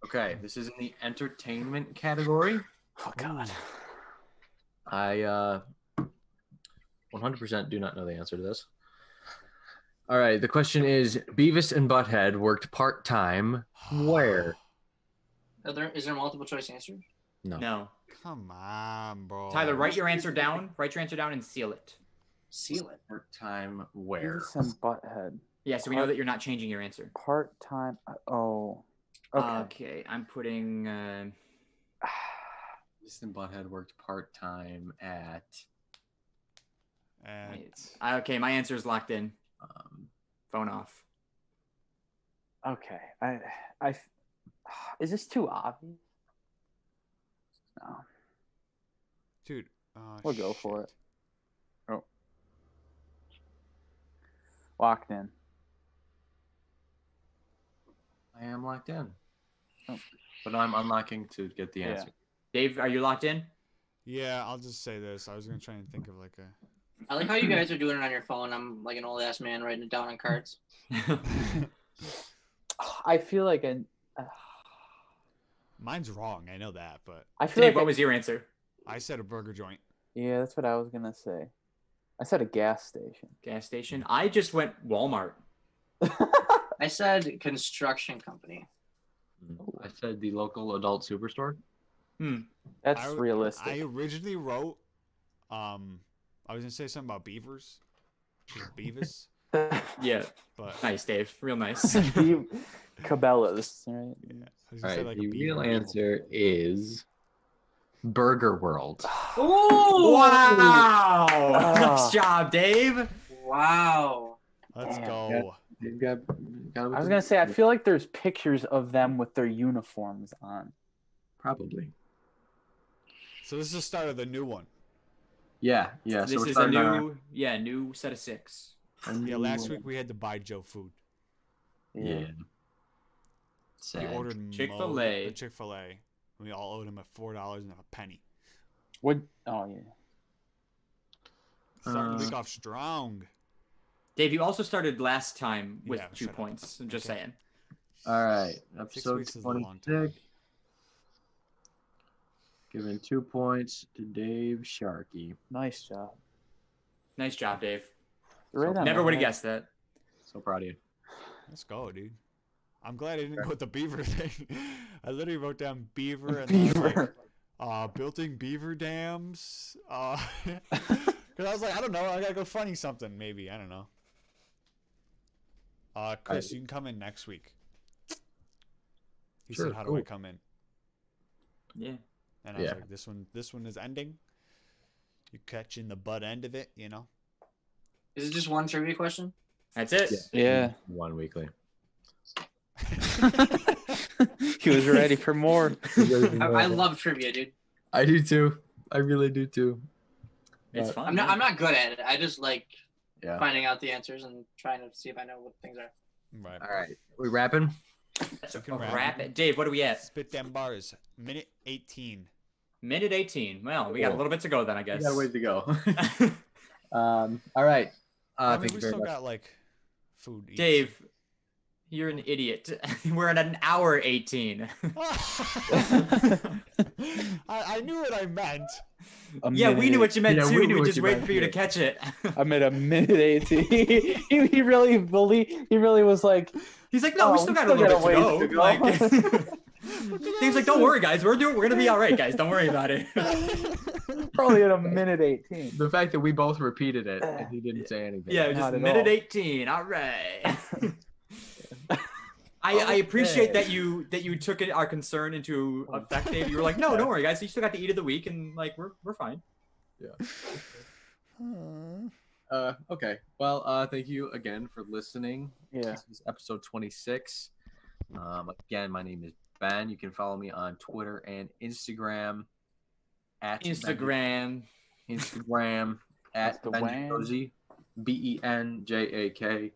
Okay, this is in the entertainment category. Oh God. I 100% do not know the answer to this. All right, the question is Beavis and Butthead worked part-time where? Is there multiple choice answers? No. No. Come on, bro. Tyler, write your answer down. Write your answer down and seal it. Seal it. Part-time where? Beavis and Butthead. Yeah, so we know that you're not changing your answer. Part-time. Oh. Okay. Okay, I'm putting. Beavis and Butthead worked part-time at Okay, my answer is locked in. Phone off. Okay. Is this too obvious? No. Dude. We'll go for it. Oh. Locked in. I am locked in. Oh. But I'm unlocking to get the answer. Dave, are you locked in? Yeah, I'll just say this. I was gonna try and think of like a. I like how you guys are doing it on your phone. I'm like an old ass man writing it down on cards. I feel like Mine's wrong. I know that, but I feel Dave, like what was your answer? I said a burger joint. Yeah, that's what I was gonna say. I said a gas station. Gas station. I just went Walmart. I said construction company. I said the local adult superstore. That's realistic. I originally wrote, I was gonna say something about beavers, Beavis, Yeah. but Nice, Dave. Real nice. Cabela's, right? yeah, I was All gonna say right, like a the real beaver. answer is Burger World. Ooh! Wow. Ah. Nice job, Dave. Wow. Let's Damn. go. You've got I was gonna say I feel like there's pictures of them with their uniforms on. probably. So this is the start of the new one. Yeah. This So we're is a starting our- new set of 6. Yeah, last week we had to buy Joe food. Yeah. We Sad. ordered Chick-fil-A. Chick-fil-A. We all owed him $4 and a penny. What? Oh yeah. Starting the week off strong. Dave, you also started last time with Yeah, 2 shut up. points. I'm just Okay. saying. All right. 6 Episode weeks is a long time. 26. Giving 2 points to Dave Sharkey. Nice job. Nice job, Dave. Right on Never the would have head. guessed that. So proud of you. Let's go, dude. I'm glad I didn't put the beaver thing. I literally wrote down beaver and then I was like, Beaver. building beaver dams. Because I was like, I don't know. I gotta go funny something. Maybe I don't know. Chris, you can come in next week. He Sure, said, "How do cool. I come in?" Yeah. And I was like, "This one is ending. You catching the butt end of it, you know." Is it just one trivia question? That's it. Yeah. One weekly. He was ready for more. I love trivia, dude. I do too. I really do too. It's But- fun. I'm not good at it. I just like Yeah. finding out the answers and trying to see if I know what things are. Right. All right. We wrapping? That's You a can wrap it. Dave, what are we at? Spit them bars. Minute 18. Minute 18. Well, we got a Cool. little bit to go then, I We guess. got a ways to go. All right. I mean, Thank we you very still much. got like food. each. Dave, you're an idiot. We're at an hour 18. I knew what I meant. Yeah, we knew what you meant Yeah, too. we knew We what just you waited meant, for you to yeah. catch it. I'm at a minute 18. He really was like, He's like, no, we Oh, still we got a still little got a bit to go. ways to go. Like, Dave's like, don't worry, guys. We're gonna be all right, guys. Don't worry about it. probably at a minute 18. The fact that we both repeated it and he didn't say anything. Yeah, Not just at minute all. 18. All right. I appreciate that you took our concern into effect, Dave. You were like, no, don't worry, guys. You still got the eat of the week, and like we're fine. Okay. Well, thank you again for listening. Yeah. This is episode 26. Again, my name is Ben. You can follow me on Twitter and Instagram at Instagram. Instagram at That's the wham. Benjakosy, BenJakosy.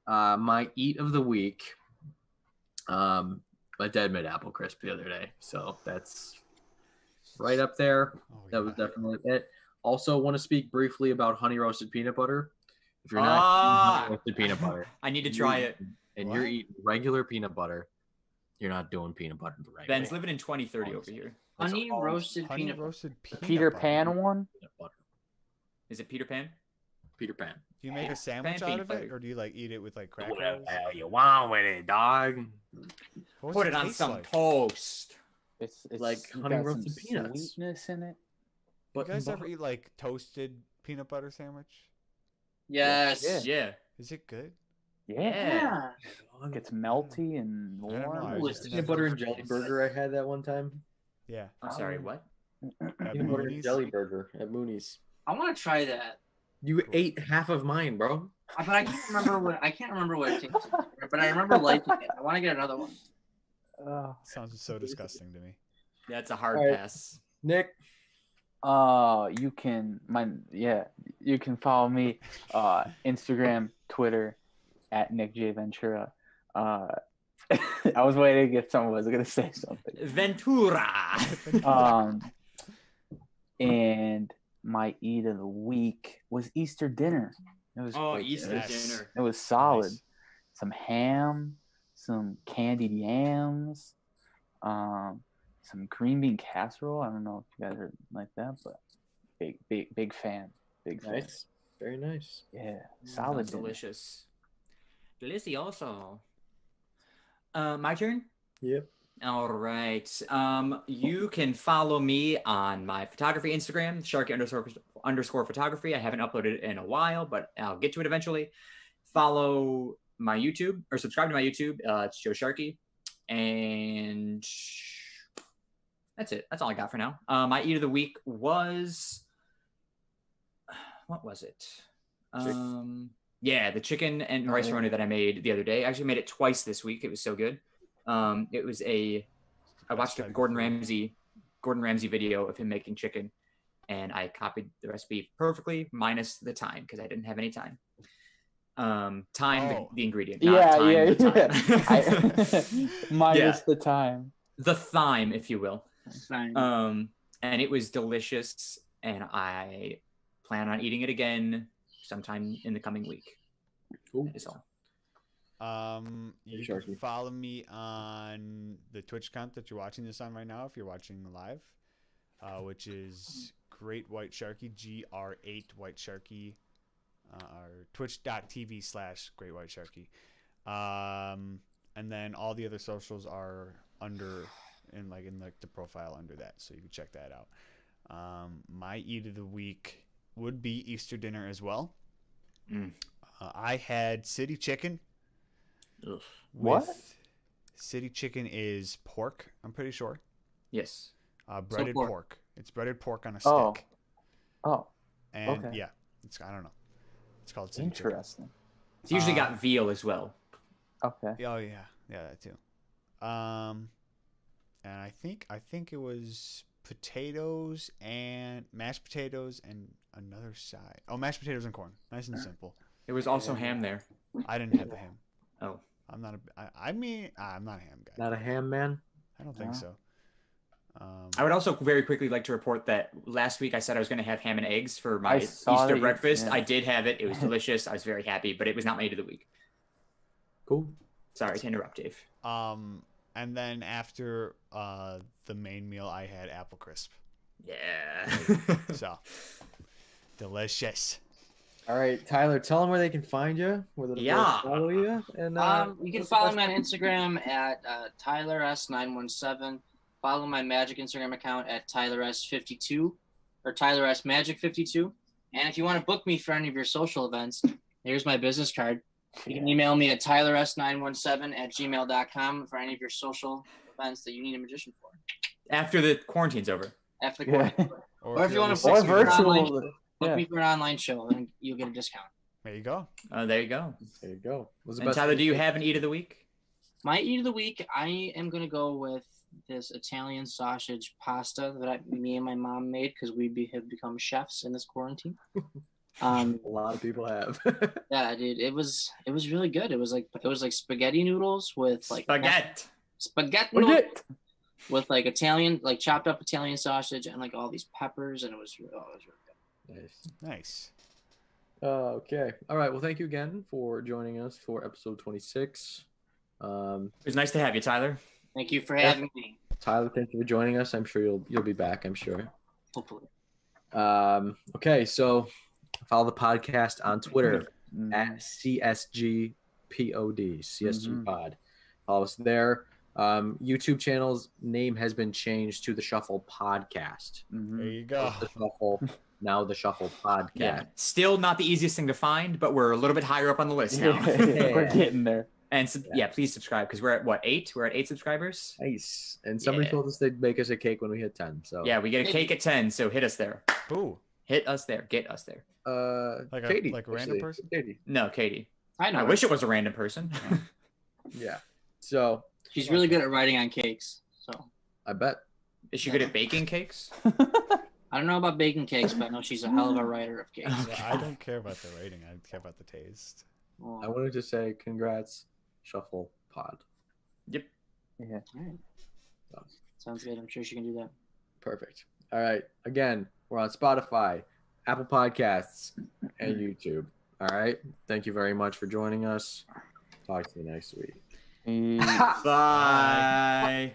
My eat of the week, a dead mid apple crisp the other day. So that's right up there. Oh, That was yeah. definitely it. Also, want to speak briefly about honey roasted peanut butter. If you're not Ah. eating honey roasted peanut butter, I need to try it. and What? you're eating regular peanut butter, you're not doing peanut butter the right Ben's way. living in 2030 over here. That's Honey all roasted Honey peanut butter. roasted peanut Peter butter. Pan one? peanut butter. Is it Peter Pan? Peter Pan. Do you make a sandwich Pan out of peanut it, butter. or do you like eat it with like Do whatever crackers? the hell you want with it, dog. What Put does it on taste some like? toast. It's Like you honey got some roasted peanuts. sweetness in it. You guys ever eat like toasted peanut butter sandwich? Yes. Yeah. Yeah. Is it good? Yeah. Yeah. It gets melty and I don't know, warm. I Ooh, just peanut never butter and tried jelly it. burger I had that one time. Yeah. I'm sorry, what? At Peanut butter and Mooney's? jelly burger at Mooney's. I want to try that. You ate half of mine, bro. But I can't remember what it tastes like. But I remember liking it. I want to get another one. Sounds so disgusting to me. That's a hard All right. pass. Nick, You can you can follow me Instagram, Twitter at Nick J Ventura. I was waiting if someone was gonna say something. Ventura. And my eat of the week was Easter dinner. It was Oh, like, Easter Yes. dinner. It was solid. Nice. Some ham, some candied yams, some green bean casserole. I don't know if you guys are like that, but big fan. Big fan. nice, very nice. Yeah, solid. Sounds dinner. delicious. Delicioso. My turn? Yep. All right. You can follow me on my photography Instagram, Sharky _photography. I haven't uploaded it in a while, but I'll get to it eventually. Follow my YouTube or subscribe to my YouTube. It's Joe Sharky. And that's it. That's all I got for now. My eat of the week was, what was it? Yeah, the chicken and rice roni that I made the other day. I actually made it twice this week. It was so good. It was I watched a Gordon Ramsay video of him making chicken, and I copied the recipe perfectly, minus the time because I didn't have any time. The ingredient. Not time, the time. Minus the time. The thyme, if you will. Fine. And it was delicious, and I plan on eating it again sometime in the coming week. Cool. That is all. You Sharky. can follow me on the Twitch account that you're watching this on right now if you're watching live, which is Great White Sharky, GR8 White Sharky, or twitch.tv/Great White Sharky. And then all the other socials are under in the profile under that, so you can check that out. My eat of the week would be Easter dinner as well. Mm. I had city chicken. Ugh. What? City chicken is pork, I'm pretty sure. Yes. Breaded pork. pork. It's breaded pork on a Oh. stick. Oh, And okay. yeah, I don't know. It's called city chicken. Interesting. It's usually got veal as well. Okay. Oh yeah, that too. And I think it was potatoes and mashed potatoes and another side. Oh, mashed potatoes and corn. Nice and simple. There was also ham there. I didn't have the ham. Oh. I'm not I'm not a ham guy. Not a ham man. I don't think No. so. I would also very quickly like to report that last week I said I was going to have ham and eggs for my I saw Easter that you- breakfast. yeah. I did have it. It was delicious. I was very happy, but it was not my eat of the week. Cool. Sorry to interrupt, Dave. And then after the main meal, I had apple crisp. Yeah. So delicious. All right, Tyler, tell them where they can find you, where they Yeah. follow you, and You can follow me on Instagram at TylerS917. Follow my Magic Instagram account at TylerS52 or TylerSMagic52. And if you want to book me for any of your social events, here's my business card. You can email me at TylerS917@gmail.com for any of your social events that you need a magician for. After the quarantine's over. After the Yeah. quarantine. Or if you want to Or book me for an online- virtual. book Yeah. me for an online show, and you'll get a discount. There you go. There you go. there you go. What's the And best Tyler, way do you to- have an eat of the week? My eat of the week, I am going to go with this Italian sausage pasta that me and my mom made because have become chefs in this quarantine. A lot of people have. Yeah, dude, it was really good. It was like spaghetti noodles with like spaghetti noodles with like Italian, like chopped up Italian sausage and like all these peppers, and it was really good. Nice. Okay. All right. Well, thank you again for joining us for episode 26. It was nice to have you, Tyler. Thank you for having me. Tyler, thank you for joining us. I'm sure you'll be back. I'm sure. Hopefully. Okay. So follow the podcast on Twitter Mhm. at CSGPOD, CSG Mhm. Pod. Follow us there. YouTube channel's name has been changed to the Shuffle Podcast. Mhm. There you go. The Shuffle, now the Shuffle Podcast. Yeah. Still not the easiest thing to find, but we're a little bit higher up on the list now. Yeah, we're getting there. And yeah, please subscribe because we're at what, 8? We're at 8 subscribers. Nice. And somebody Yeah. told us they'd make us a cake when we hit 10. So Yeah, we get a cake at 10, so hit us there. Ooh, Hit us there. Get us there. Like a- Katie, like a random actually. person? Katie. No, Katie. I know. I wish it was a random person. Yeah. So She's really good at writing on cakes. So I bet. Is she good at baking cakes? I don't know about baking cakes, but I know she's a hell of a writer of cakes. yeah, I don't care about the rating. I care about the taste. I wanted to say congrats, Shuffle Pod. Yep. Yeah. All right. Sounds good. I'm sure she can do that. Perfect. All right. Again, we're on Spotify, Apple Podcasts, and YouTube. All right. Thank you very much for joining us. Talk to you next week. Yeah. Bye.